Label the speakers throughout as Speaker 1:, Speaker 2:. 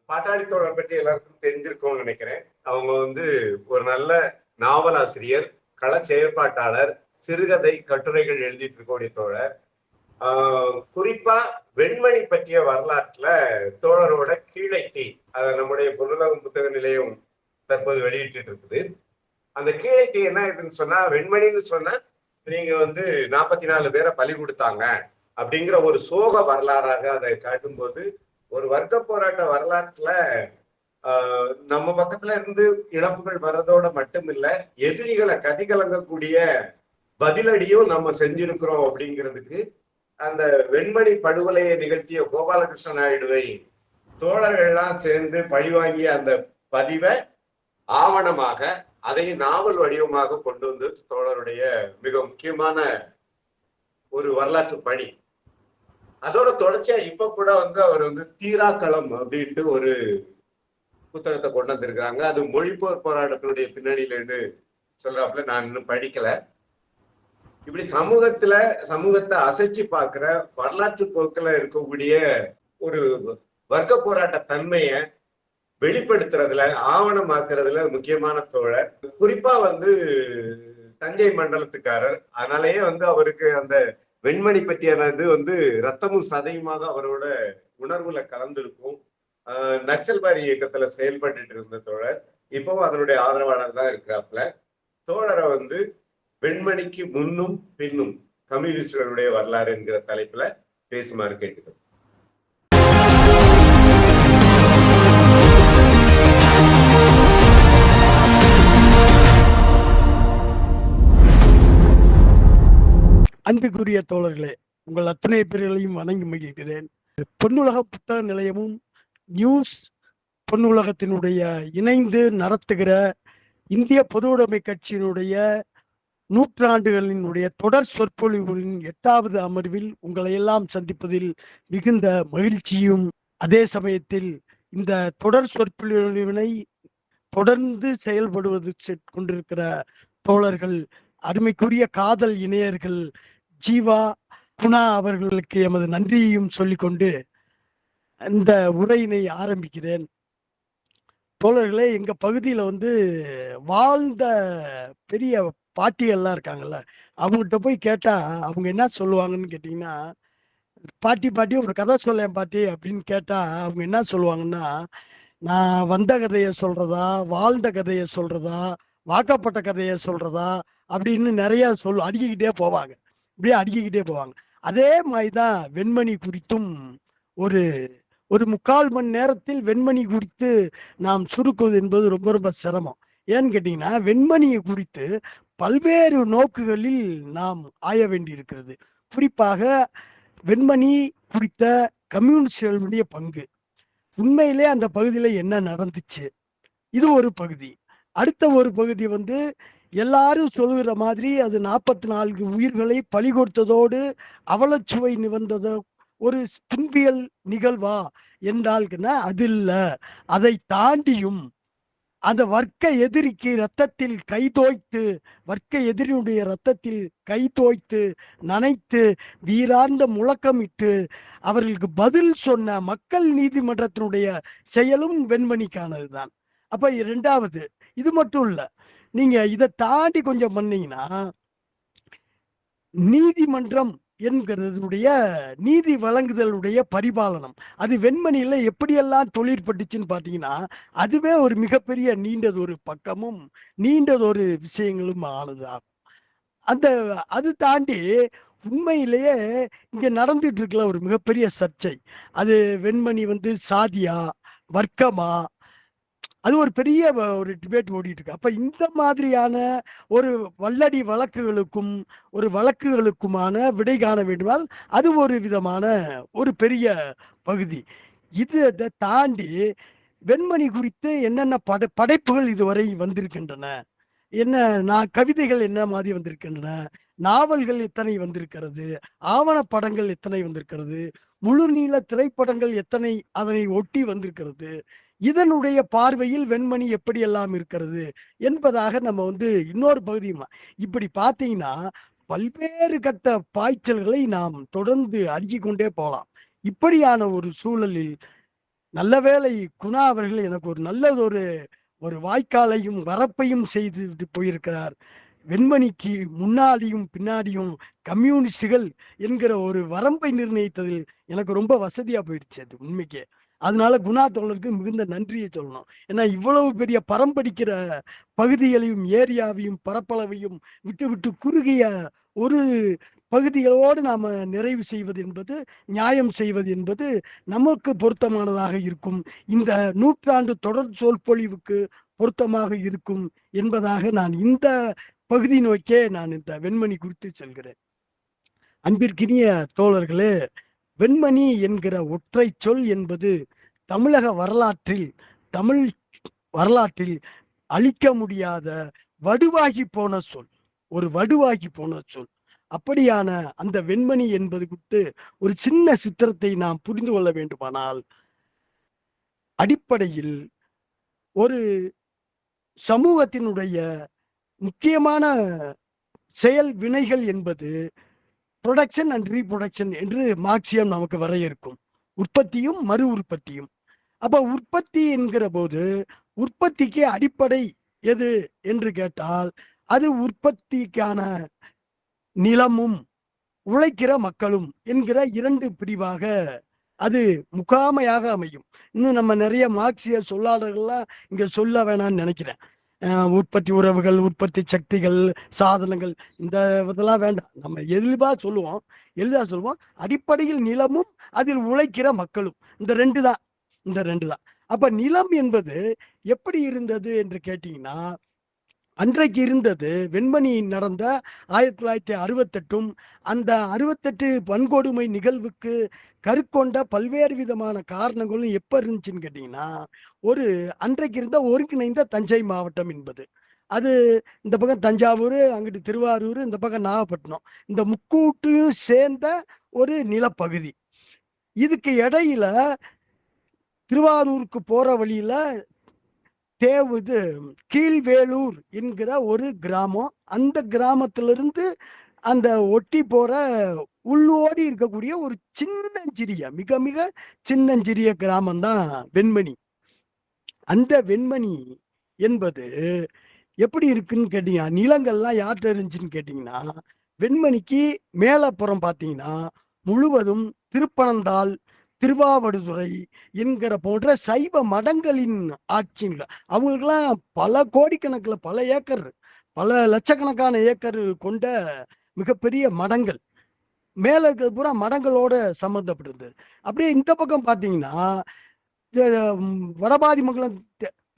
Speaker 1: பாட்டாளி தோழர் பற்றி எல்லாருக்கும் தெரிஞ்சிருக்கும்னு நினைக்கிறேன். அவங்க ஒரு நல்ல நாவலாசிரியர், கள செயற்பாட்டாளர், சிறுகதை கட்டுரைகள் எழுதிட்டு இருக்கக்கூடிய தோழர். குறிப்பா வெண்மணி பற்றிய வரலாற்றுல தோழரோட கீழைத்தீ, அதை நம்முடைய பொருளாதார புத்தக நிலையம் தற்போது வெளியிட்டு இருக்குது. அந்த கீழைத்தீ என்ன இதுன்னு சொன்னா, வெண்மணின்னு சொன்னா நீங்க 44 பேரை பலி கொடுத்தாங்க அப்படிங்கிற ஒரு சோக வரலாறாக அதை காட்டும்போது, ஒரு வர்க்க போராட்ட வரலாற்றுல நம்ம பக்கத்துல இருந்து இழப்புகள் வர்றதோட மட்டும் இல்ல, எதிரிகளை கதிகலங்கக்கூடிய பதிலடியும் நம்ம செஞ்சிருக்கிறோம் அப்படிங்கிறதுக்கு அந்த வெண்மணி படுகொலையை நிகழ்த்திய கோபாலகிருஷ்ண நாயுடுவை தோழர்கள்லாம் சேர்ந்து பழிவாங்கிய அந்த பதிவை ஆவணமாக, அதை நாவல் வடிவமாக கொண்டு வந்து தோழருடைய மிக முக்கியமான ஒரு வரலாற்று பணி. அதோட தொடர்ச்சியா இப்ப கூட அவர் தீராக்களம் அப்படின்ட்டு ஒரு புத்தகத்தை கொண்டு வந்திருக்காங்க. அது மொழிப்போர் போராட்டத்தினுடைய பின்னணியிலன்னு சொல்றாப்புல. நான் இன்னும் படிக்கல. இப்படி சமூகத்தை அசைச்சு பார்க்கிற வரலாற்று போக்குல இருக்கக்கூடிய ஒரு வர்க்க போராட்ட தன்மைய வெளிப்படுத்துறதுல, ஆவணமாக்குறதுல முக்கியமான தோழர். குறிப்பா தஞ்சை மண்டலத்துக்காரர். அதனாலேயே அவருக்கு அந்த வெண்மணி பற்றியானது ரத்தமும் சதையுமாக அவரோட உணர்வுல கலந்துருக்கும். நக்சல்பாரி இயக்கத்துல செயல்பட்டு இருந்த தோழர் இப்பவும் அதனுடைய ஆதரவாளர் தான் இருக்கிறாப்புல. தோழரை வெண்மணிக்கு முன்னும் பின்னும் கம்யூனிஸ்டுகளுடைய வரலாறு என்கிற தலைப்புல பேசுமாறு கேட்டுக்கிறோம்.
Speaker 2: அன்புக்குரிய தோழர்களே, உங்கள் அத்தனை பேர்களையும் வணங்கி மகிழ்கிறேன். பொன்னுலக புத்தக நிலையமும் நியூஸ் பொன்னுலகத்தினுடைய இணைந்து நடத்துகிற இந்திய பொதுவுடைமை கட்சியினுடைய நூற்றாண்டுகளினுடைய தொடர் சொற்பொழிவுகளின் 8வது அமர்வில் உங்களை எல்லாம் சந்திப்பதில் மிகுந்த மகிழ்ச்சியும், அதே சமயத்தில் இந்த தொடர் சொற்பொழிவினை தொடர்ந்து செயல்படுவது கொண்டிருக்கிற தோழர்கள், அருமைக்குரிய காதல் இணையர்கள் ஜீவா, குணா அவர்களுக்கு எமது நன்றியையும் சொல்லிக்கொண்டு இந்த உரையினை ஆரம்பிக்கிறேன். தோழர்களே, எங்க பகுதியில வாழ்ந்த பெரிய பாட்டிகள்லாம் இருக்காங்கல்ல, அவங்ககிட்ட போய் கேட்டா அவங்க என்ன சொல்லுவாங்கன்னு கேட்டீங்கன்னா, பாட்டி ஒரு கதை சொல்லேன் பாட்டி அப்படின்னு கேட்டா அவங்க என்ன சொல்லுவாங்கன்னா, நான் வந்த கதையை சொல்றதா, வாழ்ந்த கதையை சொல்றதா, வாக்கப்பட்ட கதையை சொல்றதா அப்படின்னு நிறைய அடுக்கிக்கிட்டே போவாங்க. இப்படியே அடுக்கிக்கிட்டே போவாங்க. அதே மாதிரிதான் வெண்மணி குறித்தும் ஒரு 3/4 மணி நேரத்தில் வெண்மணி குறித்து நாம் சுருக்குவது என்பது ரொம்ப ரொம்ப சிரமம். ஏன்னு கேட்டீங்கன்னா, வெண்மணியை குறித்து பல்வேறு நோக்குகளில் நாம் ஆய வேண்டி இருக்கிறது. குறிப்பாக வெண்மணி குறித்த கம்யூனிஸ்டுகளுடைய பங்கு, உண்மையிலே அந்த பகுதியில என்ன நடந்துச்சு, இது ஒரு பகுதி. அடுத்த ஒரு பகுதி எல்லாரும் சொல்லுகிற மாதிரி அது 44 உயிர்களை பலி கொடுத்ததோடு அவலச்சுவை நிவந்ததோ ஒரு துன்பியல் நிகழ்வா என்றால்னா அது இல்ல. அதை தாண்டியும் அந்த வர்க்க எதிரிக்கு ரத்தத்தில் கை தோய்த்து, வர்க்க எதிரியுடைய ரத்தத்தில் கை தோய்த்து நனைத்து வீரார்ந்த முழக்கமிட்டு அவர்களுக்கு பதில் சொன்ன மக்கள் நீதிமன்றத்தினுடைய செயலும் வெண்மணிக்கானதுதான். அப்ப 2வது இது மட்டும் இல்ல, நீங்க இதை தாண்டி கொஞ்சம் பண்ணீங்கன்னா, நீதிமன்றம் என்கிறதுடைய நீதி வழங்குதலுடைய பரிபாலனம் அது வெண்மணியில எப்படியெல்லாம் தொழிற்பட்டுச்சுன்னு பாத்தீங்கன்னா, அதுவே ஒரு மிகப்பெரிய நீண்டதொரு பக்கமும் நீண்டதொரு விஷயங்களும் ஆனதாகும். அது தாண்டி உண்மையிலேயே இங்க நடந்துட்டு இருக்கல ஒரு மிகப்பெரிய சர்ச்சை. அது வெண்மணி சாதியா வர்க்கமா, அது ஒரு பெரிய ஒரு டிபேட் ஓடிட்டு இருக்கு. அப்ப இந்த மாதிரியான ஒரு வல்லடி வழக்குகளுக்குமான விடை காண வேண்டுமானால் அது ஒரு விதமான ஒரு பெரிய பகுதி. இதை தாண்டி வெண்மணி குறித்து என்னென்ன படைப்புகள் இதுவரை வந்திருக்கின்றன, கவிதைகள் என்ன மாதிரி வந்திருக்கின்றன, நாவல்கள் எத்தனை வந்திருக்கிறது, ஆவணப்படங்கள் எத்தனை வந்திருக்கிறது, முழு நீள திரைப்படங்கள் எத்தனை அதனை ஒட்டி வந்திருக்கிறது, இதனுடைய பார்வையில் வெண்மணி எப்படி எல்லாம் இருக்கிறது என்பதாக நம்ம இன்னொரு பகுதியுமா இப்படி பார்த்தீங்கன்னா பல்வேறு கட்ட பாய்ச்சல்களை நாம் தொடர்ந்து அடுக்கிக் கொண்டே போகலாம். இப்படியான ஒரு சூழலில் நல்ல வேளை குணா அவர்கள் எனக்கு ஒரு நல்லதொரு ஒரு வாய்க்காலையும் வரப்பையும் செய்து போயிருக்கிறார். வெண்மணிக்கு முன்னாடியும் பின்னாடியும் கம்யூனிஸ்டுகள் என்கிற ஒரு வரம்பை நிர்ணயித்ததில் எனக்கு ரொம்ப வசதியா போயிடுச்சு அது உண்மைக்கே. அதனால குணா தோழருக்கு மிகுந்த நன்றியை சொல்லணும். ஏன்னா இவ்வளவு பெரிய பரம்படிக்கிற பகுதிகளையும் ஏரியாவையும் பரப்பளவையும் விட்டு விட்டு குறுகிய ஒரு பகுதிகளோடு நாம நிறைவு செய்வது என்பது, நியாயம் செய்வது என்பது நமக்கு பொருத்தமானதாக இருக்கும். இந்த நூற்றாண்டு தொடர் சொற்பொழிவுக்கு பொருத்தமாக இருக்கும் என்பதாக நான் இந்த பகுதி நோக்கே நான் இந்த வெண்மணி குறித்து செல்கிறேன். அன்பிற்கினிய தோழர்களே, வெண்மணி என்கிற ஒற்றை சொல் என்பது தமிழக வரலாற்றில் தமிழ் வரலாற்றில் அழிக்க முடியாத வடுவாகி போன சொல். ஒரு வடுவாகி போன சொல். அப்படியான அந்த வெண்மணி என்பது குறித்து ஒரு சின்ன சித்திரத்தை நாம் புரிந்து கொள்ள வேண்டுமானால், அடிப்படையில் ஒரு சமூகத்தினுடைய முக்கியமான செயல் வினைகள் என்பது புரொடக்ஷன் அண்ட் ரீப்ரொடக்ஷன் என்று மார்க்சியம் நமக்கு வரையறுக்கும். உற்பத்தியும் மறு உற்பத்தியும். அப்ப உற்பத்தி என்கிற போது உற்பத்திக்கு அடிப்படை எது என்று கேட்டால், அது உற்பத்திக்கான நிலமும் உழைக்கிற மக்களும் என்கிற 2 பிரிவாக அது முகாமையாக அமையும். இன்னும் நம்ம நிறைய மார்க்சிய சொல்லாளர்கள்லாம் இங்க சொல்ல வேணாம்னு நினைக்கிறேன். உற்பத்தி உறவுகள், உற்பத்தி சக்திகள், சாதனங்கள், இந்த இதெல்லாம் வேண்டாம். நம்ம எளிதா சொல்லுவோம். அடிப்படையில் நிலமும் அதில் உழைக்கிற மக்களும், இந்த 2 தான். அப்ப நிலம் என்பது எப்படி இருந்தது என்று கேட்டீங்கன்னா, அன்றைக்கு இருந்தது வெண்மணி நடந்த 1968 அந்த 68 வன்கொடுமை நிகழ்வுக்கு கருக்கொண்ட பல்வேறு விதமான காரணங்களும் எப்ப இருந்துச்சுன்னு கேட்டீங்கன்னா, அன்றைக்கு இருந்த ஒருங்கிணைந்த தஞ்சை மாவட்டம் என்பது, அது இந்த பக்கம் தஞ்சாவூர், அங்கிட்டு திருவாரூர், இந்த பக்கம் நாகப்பட்டினம், இந்த முக்கூட்டையும் சேர்ந்த ஒரு நிலப்பகுதி. இதுக்கு இடையில திருவாரூருக்கு போற வழியில கீழ்வேலூர் என்கிற ஒரு கிராமம். அந்த கிராமத்திலிருந்து அந்த ஒட்டி போற உள்ளோடி இருக்கக்கூடிய ஒரு சின்னஞ்சிறிய, மிக மிக சின்னஞ்சிறிய கிராமம் தான் வெண்மணி. அந்த வெண்மணி என்பது எப்படி இருக்குன்னு கேட்டீங்கன்னா, நிலங்கள்லாம் யார்கிட்ட இருந்துச்சுன்னு கேட்டீங்கன்னா, வெண்மணிக்கு மேலப்புறம் பார்த்தீங்கன்னா முழுவதும் திருப்பனந்தாள், திருவாவடுதுறை என்கிற போன்ற சைவ மடங்களின் ஆட்சிங்க. அவங்களுக்கெல்லாம் பல கோடிக்கணக்கில், பல ஏக்கர், பல லட்சக்கணக்கான ஏக்கர் கொண்ட மிகப்பெரிய மடங்கள். மேல இருக்கிறது பூரா மடங்களோட சம்பந்தப்பட்டிருந்தது. அப்படியே இந்த பக்கம் பார்த்தீங்கன்னா, வடபாதி மங்கலம்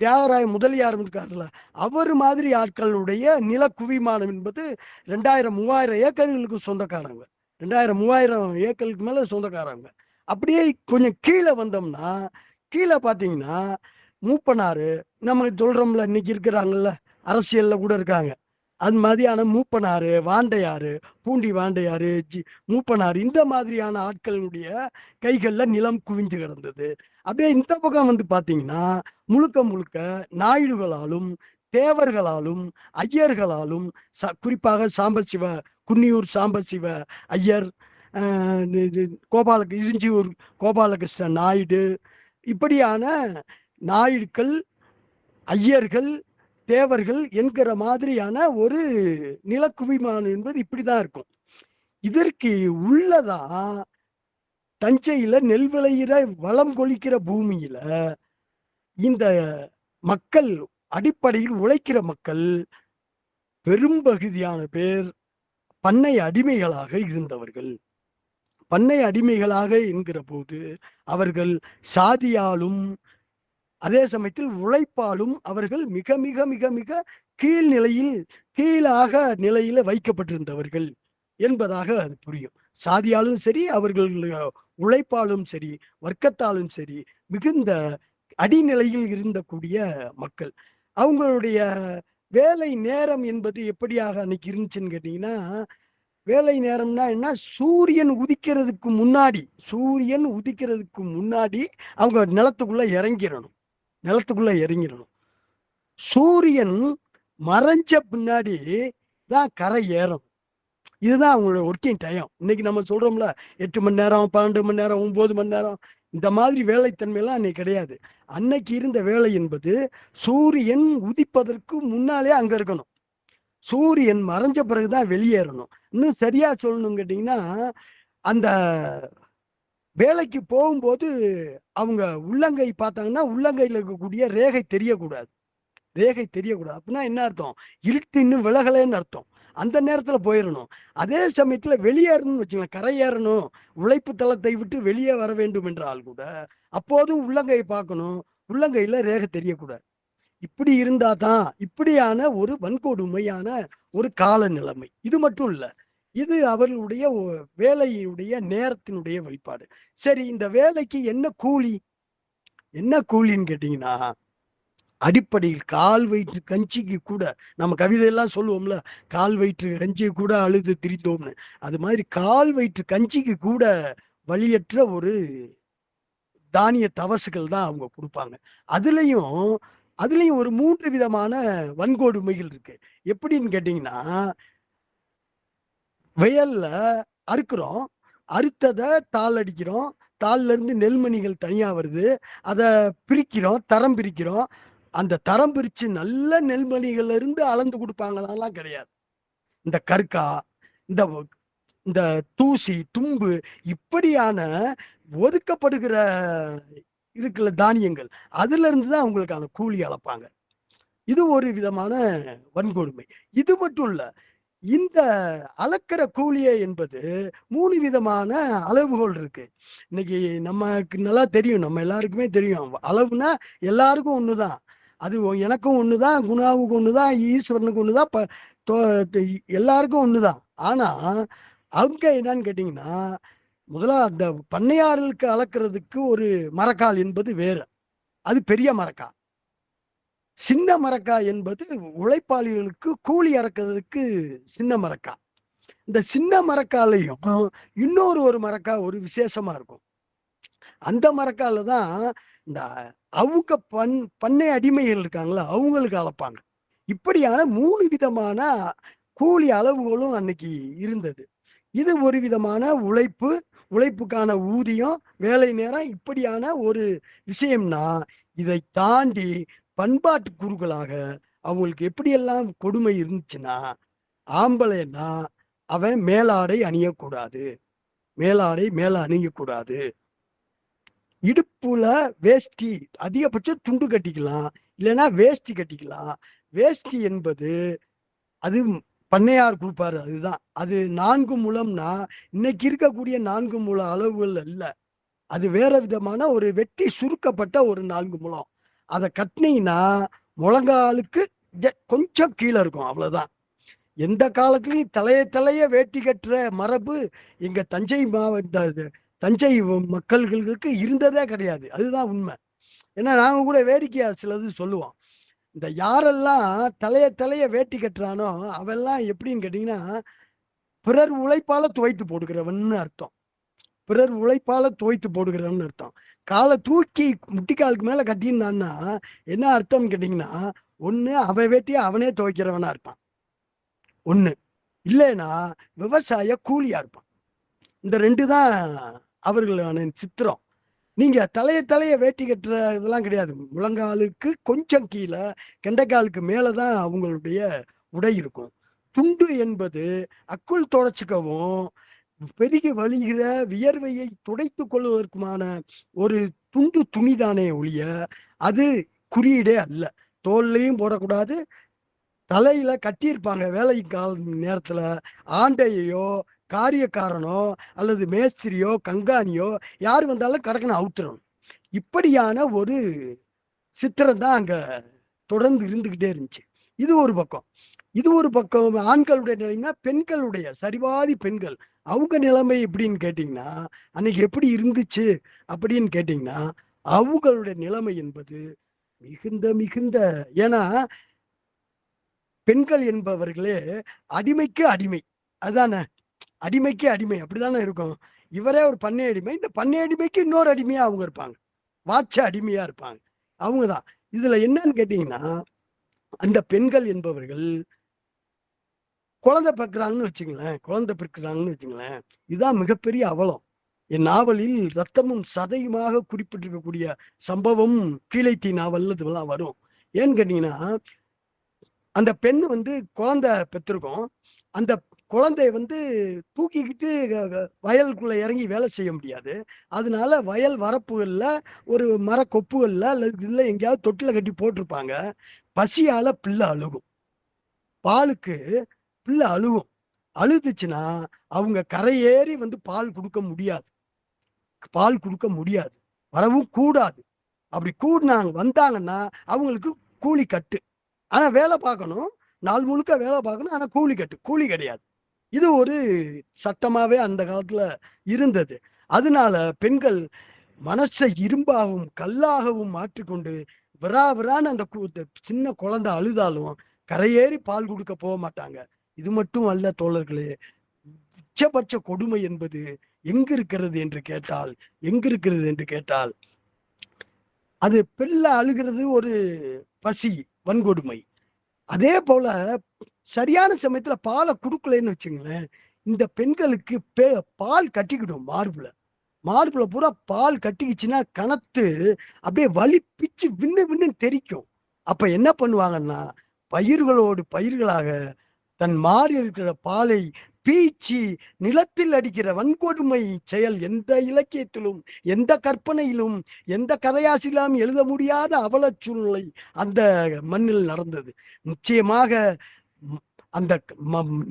Speaker 2: தியாகராய முதலியார் இருக்காருல்ல, அவர் மாதிரி ஆட்களுடைய நில குவிமானம் என்பது 2000-3000 ஏக்கர்களுக்கு சொந்தக்காரங்க. 2000-3000 ஏக்கருக்கு மேல சொந்தக்காரங்க. அப்படியே கொஞ்சம் கீழே வந்தோம்னா, கீழே பார்த்தீங்கன்னா மூப்பனாறு, நம்ம சொல்றோம்ல இன்னைக்கு இருக்கிறாங்கல்ல, அரசியல்ல கூட இருக்காங்க, அது மாதிரியான மூப்பனாறு, வாண்டையாறு, பூண்டி வாண்டையாறு, மூப்பனாறு, இந்த மாதிரியான ஆட்களுடைய கைகள்ல நிலம் குவிந்து கிடந்தது. அப்படியே இந்த பக்கம் வந்து பார்த்தீங்கன்னா முழுக்க முழுக்க நாயுடுகளாலும், தேவர்களாலும், ஐயர்களாலும், குறிப்பாக சாம்பசிவ, குன்னியூர் சாம்பசிவ ஐயர், இரிஞ்சியூர் கோபாலகிருஷ்ண நாயுடு, இப்படியான நாயுடுக்கள், ஐயர்கள், தேவர்கள் என்கிற மாதிரியான ஒரு நிலக்குவிமானம் என்பது இப்படிதான் இருக்கும். இதற்கு உள்ளதான் தஞ்சையில நெல் விளையிற வளம் கொளிக்கிற பூமியில இந்த மக்கள், அடிப்படையில் உழைக்கிற மக்கள் பெரும்பகுதியான பேர் பண்ணை அடிமைகளாக இருந்தவர்கள். பண்ணை அடிமைகளாக என்கிற போது அவர்கள் சாதியாலும் அதே சமயத்தில் உழைப்பாலும் அவர்கள் மிக மிக மிக மிக கீழாக நிலையில வைக்கப்பட்டிருந்தவர்கள் என்பதாக அது புரியும். சாதியாலும் சரி, அவர்கள் உழைப்பாலும் சரி, வர்க்கத்தாலும் சரி, மிகுந்த அடிநிலையில் இருந்தக்கூடிய மக்கள். அவங்களுடைய வேலை நேரம் என்பது எப்படியாக அன்னைக்கு இருந்துச்சுன்னு கேட்டீங்கன்னா, வேலை நேரம்னா என்ன, சூரியன் உதிக்கிறதுக்கு முன்னாடி அவங்க நிலத்துக்குள்ள இறங்கிடணும். சூரியன் மறைஞ்ச பின்னாடி தான் கரை ஏறும். இதுதான் அவங்களோட ஒர்க்கிங் டைம். இன்னைக்கு நம்ம சொல்றோம்ல 8 மணி நேரம், 12 மணி நேரம், 9 மணி நேரம், இந்த மாதிரி வேலைத்தன்மையெல்லாம் அன்னைக்கு கிடையாது. அன்னைக்கு இருந்த வேலை என்பது சூரியன் உதிப்பதற்கு முன்னாலே அங்க இருக்கணும். சூரியன் மறைஞ்ச பிறகுதான் வெளியேறணும். இன்னும் சரியா சொல்லணும்னு கேட்டீங்கன்னா, அந்த வேலைக்கு போகும்போது அவங்க உள்ளங்கை பார்த்தாங்கன்னா, உள்ளங்கையில இருக்கக்கூடிய ரேகை தெரியக்கூடாது. ரேகை தெரியக்கூடாது. அப்படின்னா என்ன அர்த்தம்? இருட்டு இன்னும் விலகலைன்னு அர்த்தம். அந்த நேரத்துல போயிரணும். அதே சமயத்துல வெளியேறணும்னு வச்சுக்கோங்களேன், கரையேறணும், உழைப்பு தளத்தை விட்டு வெளியே வர வேண்டும் என்றால் கூட, அப்போதும் உள்ளங்கையை பார்க்கணும். உள்ளங்கையில ரேகை தெரியக்கூடாது. இப்படி இருந்தா தான் இப்படியான ஒரு வன்கொடுமையான ஒரு கால நிலைமை. இது மட்டும் இல்ல. இது அவர்களுடைய வேலையுடைய நேரத்தினுடைய வெளிப்பாடு. சரி, இந்த வேலைக்கு என்ன கூலி? என்ன கூலின்னு கேட்டீங்கன்னா, அடிப்படையில் கால் வயிற்று கஞ்சிக்கு கூட நம்ம கவிதையெல்லாம் சொல்லுவோம்ல, கால் வயிற்று கஞ்சியை கூட அழுது திரிந்தோம்னு. அது மாதிரி கால் வயிற்று கஞ்சிக்கு கூட வழியற்ற ஒரு தானிய தவசுகள் தான் அவங்க குடுப்பாங்க. அதுலயும் அதுலயும் ஒரு 3 விதமான வன்கொடுமைகள் இருக்கு. எப்படின்னு கேட்டீங்கன்னா, வயல்ல அறுக்குறோம். அறுத்தத தாள் அடிக்கிறோம். தாள்ல இருந்து நெல்மணிகள் தனியா வருது. அத பிரிக்கிறோம், தரம் பிரிக்கிறோம். அந்த தரம் பிரிச்சு நல்ல நெல்மணிகள்ல இருந்து அளந்து குடுப்பாங்களான்லாம் கிடையாது. இந்த கற்கா, இந்த இந்த தூசி, தும்பு இப்படியான ஒதுக்கப்படுகிற இருக்குல்ல தானியங்கள், அதுல இருந்து தான் அவங்களுக்கான கூலி அளப்பாங்க. இது ஒரு விதமான வன்கொடுமை. இது மட்டும் இல்ல. இந்த அளக்கிற கூலியே என்பது 3 விதமான அளவுகோல் இருக்கு. இன்னைக்கு நமக்கு நல்லா தெரியும். நம்ம எல்லாருக்குமே தெரியும். அளவுனா எல்லாருக்கும் ஒண்ணுதான். அது எனக்கும் ஒண்ணுதான், குணாவுக்கு ஒண்ணுதான், ஈஸ்வரனுக்கு ஒண்ணுதான், தொ எல்லாருக்கும் ஒண்ணுதான். ஆனா, அங்க என்னன்னு கேட்டீங்கன்னா, முதல்ல அந்த பண்ணையார்களுக்கு அளக்கிறதுக்கு ஒரு மரக்கால் என்பது வேறு. அது பெரிய மரக்கா. சின்ன மரக்கா என்பது உழைப்பாளிகளுக்கு கூலி அறக்கிறதுக்கு சின்ன மரக்கா. இந்த சின்ன மரக்காலையும் இன்னொரு ஒரு மரக்கா ஒரு விசேஷமா இருக்கும். அந்த மரக்கால தான் இந்த அவங்க பண்ணை அடிமைகள் இருக்காங்களா, அவங்களுக்கு அளப்பாங்க. இப்படியான 3 விதமான கூலி அளவுகளும் அன்னைக்கு இருந்தது. இது ஒரு விதமான உழைப்பு, உழைப்புக்கான ஊதியம், வேலை நேரம் இப்படியான ஒரு விஷயம்னா, இதை தாண்டி பண்பாட்டு குருக்களாக அவங்களுக்கு எப்படியெல்லாம் கொடுமை இருந்துச்சுன்னா, ஆம்பளைன்னா அவன் மேலாடை அணியக்கூடாது. மேலாடை மேல அணியக்கூடாது. இடுப்புல வேஷ்டி, அதிகபட்சம் துண்டு கட்டிக்கலாம். இல்லைன்னா வேஷ்டி கட்டிக்கலாம். வேஷ்டி என்பது அது பண்ணையார் குடுப்பாரு அதுதான். அது 4 முழம்னா, இன்னைக்கு இருக்கக்கூடிய 4 முழ அளவுகள் அல்ல. அது வேற விதமான ஒரு வெட்டி சுருக்கப்பட்ட ஒரு 4 முழம். அத கட்னீங்கன்னா, முழங்காலுக்கு கொஞ்சம் கீழ இருக்கும். அவ்வளவுதான். எந்த காலத்திலயும் தலைய வேட்டி கட்டுற மரபு எங்க தஞ்சை மாவட்ட தஞ்சை மக்கள்களுக்கு இருந்ததே கிடையாது. அதுதான் உண்மை. ஏன்னா நாங்க கூட வேடிக்கையா சிலது சொல்லுவோம். இந்த யாரெல்லாம் தலைய வேட்டி கட்டுறானோ, அவெல்லாம் எப்படின்னு கேட்டீங்கன்னா, பிறர் உழைப்பால துவைத்து போடுகிறவன்னு அர்த்தம். பிறர் உழைப்பால துவைத்து போடுகிறவன்னு அர்த்தம். கால தூக்கி முட்டிக்காலுக்கு மேல கட்டியிருந்தான்னா, என்ன அர்த்தம்னு கேட்டீங்கன்னா, ஒண்ணு அவன் வேட்டிய அவனே துவைக்கிறவனா இருப்பான். ஒண்ணு. இல்லைன்னா விவசாய கூலியா இருப்பான். இந்த 2 தான் அவர்களான சித்திரம். நீங்க தலைய வேட்டி கட்டுற இதெல்லாம் கிடையாது. முழங்காலுக்கு கொஞ்சம் கீழ, கெண்டைக்காலுக்கு மேல தான் அவங்களுடைய உடை இருக்கும். துண்டு என்பது அக்குள் துடைச்சுக்கவும், பெருகி வழிகிற வியர்வையை துடைத்துக் கொள்வதற்குமான ஒரு துண்டு துணிதானே ஒழிய, அது குறியீடே அல்ல. தோல்லையும் போடக்கூடாது. தலையில கட்டியிருப்பாங்க வேலை நேரத்துல. ஆண்டையோ, காரியக்காரனோ, அல்லது மேஸ்திரியோ, கங்காணியோ யார் வந்தாலும் கடக்குன்னு அவுத்துறணும். இப்படியான ஒரு சித்திரம் தான் அங்க தொடர்ந்து இருந்துகிட்டே இருந்துச்சு. இது ஒரு பக்கம். இது ஒரு பக்கம் ஆண்களுடைய நிலைமைனா, பெண்களுடைய சரிபாதி பெண்கள். அவங்க நிலைமை எப்படின்னு கேட்டீங்கன்னா, அன்னைக்கு எப்படி இருந்துச்சு அப்படின்னு கேட்டீங்கன்னா, அவங்களுடைய நிலைமை என்பது மிகுந்த ஏன்னா பெண்கள் என்பவர்களே அடிமைக்கு அடிமை. அதானே? அடிமைக்கு அடிமை. அப்படிதானே இருக்கும். இவரே ஒரு பண்ணை அடிமை. இந்த பண்ணை அடிமைக்கு இன்னொரு அடிமையா அவங்க இருப்பாங்க. வாட்ச அடிமையா இருப்பாங்க. அவங்க தான். இதுல என்னன்னு கேட்டீங்கன்னா, அந்த பெண்கள் என்பவர்கள் குழந்தை பெக்குறாங்கன்னு வச்சுங்களேன். குழந்தை பெக்குறாங்கன்னு வச்சுங்களேன். இதுதான் மிகப்பெரிய அவலம். என் நாவலில் ரத்தமும் சதையுமாக குறிப்பிட்டிருக்கக்கூடிய சம்பவம் கீழைத்தீ நாவல்ல இதெல்லாம் வரும். ஏன்னு கேட்டீங்கன்னா, அந்த பெண் வந்து குழந்தை பெற்றிருக்கும். அந்த குழந்தைய வந்து தூக்கிக்கிட்டு வயலுக்குள்ள இறங்கி வேலை செய்ய முடியாது. அதனால வயல் வரப்புகள்ல, ஒரு மரக்கொப்புகள்ல அல்லது இல்ல எங்கேயாவது தொட்டில கட்டி போட்டிருப்பாங்க. பசியால பிள்ளை அழுகும். பாலுக்கு பிள்ளை அழுகும். அழுதுச்சுன்னா, அவங்க கரையேறி வந்து பால் குடுக்க முடியாது. பால் குடுக்க முடியாது. வரவும் கூடாது. அப்படி வந்தாங்கன்னா, அவங்களுக்கு கூலி கட்டு. ஆனா வேலை பார்க்கணும். நாள் முழுக்க வேலை பார்க்கணும். ஆனா கூலி கட்டு. கூலி கிடையாது. இது ஒரு சட்டமாவே அந்த காலத்துல இருந்தது. அதனால பெண்கள் மனசை இரும்பாகவும், கல்லாகவும் மாற்றிக்கொண்டு விறாவிறான்னு அந்த சின்ன குழந்தை அழுதாலும் கரையேறி பால் குடுக்க போக மாட்டாங்க. இது மட்டும் அல்ல தோழர்களே, உச்சபட்ச கொடுமை என்பது எங்கிருக்கிறது என்று கேட்டால், அது பிள்ளை அழுகிறது ஒரு பசி, வன்கொடுமை. அதே போல சரியான சமயத்துல பாலை குடுக்கலைன்னு வச்சுங்களேன், இந்த பெண்களுக்கு பால் கட்டிக்கிடும் மார்புல. மார்புல பூரா பால் கட்டிக்கிச்சுன்னா கனத்து அப்படியே வலி பிச்சு விண்ணு விண்ணுன்னு தெறிக்கும். அப்ப என்ன பண்ணுவாங்கன்னா, பயிர்களோடு பயிர்களாக தன் மாறி இருக்கிற பாலை பீச்சி நிலத்தில் அடிக்கிற வன்கொடுமை செயல் எந்த இலக்கியத்திலும், எந்த கற்பனையிலும், எந்த கதையாசிலும் எழுத முடியாத அவலச் சூழ்நிலை அந்த மண்ணில் நடந்தது. நிச்சயமாக அந்த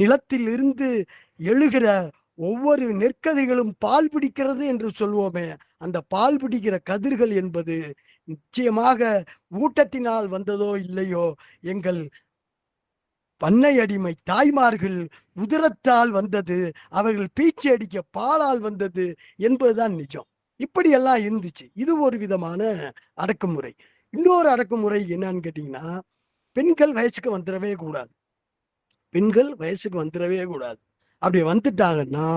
Speaker 2: நிலத்தில் இருந்து எழுகிற ஒவ்வொரு நெற்கதிர்களும் பால் பிடிக்கிறது என்று சொல்வோமே, அந்த பால் பிடிக்கிற கதிர்கள் என்பது நிச்சயமாக ஊட்டத்தினால் வந்ததோ இல்லையோ, எங்கள் பண்ணை அடிமை தாய்மார்கள் உதிரத்தால் வந்தது, அவர்கள் பீச்சி அடிக்க பாலால் வந்தது என்பதுதான் நிஜம். இப்படியெல்லாம் இருந்துச்சு. இது ஒரு விதமான அடக்குமுறை. இன்னொரு அடக்குமுறை என்னன்னு கேட்டீங்கன்னா, பெண்கள் வயசுக்கு வந்துடவே கூடாது. பெண்கள் வயசுக்கு வந்துடவே கூடாது. அப்படி வந்துட்டாங்கன்னா,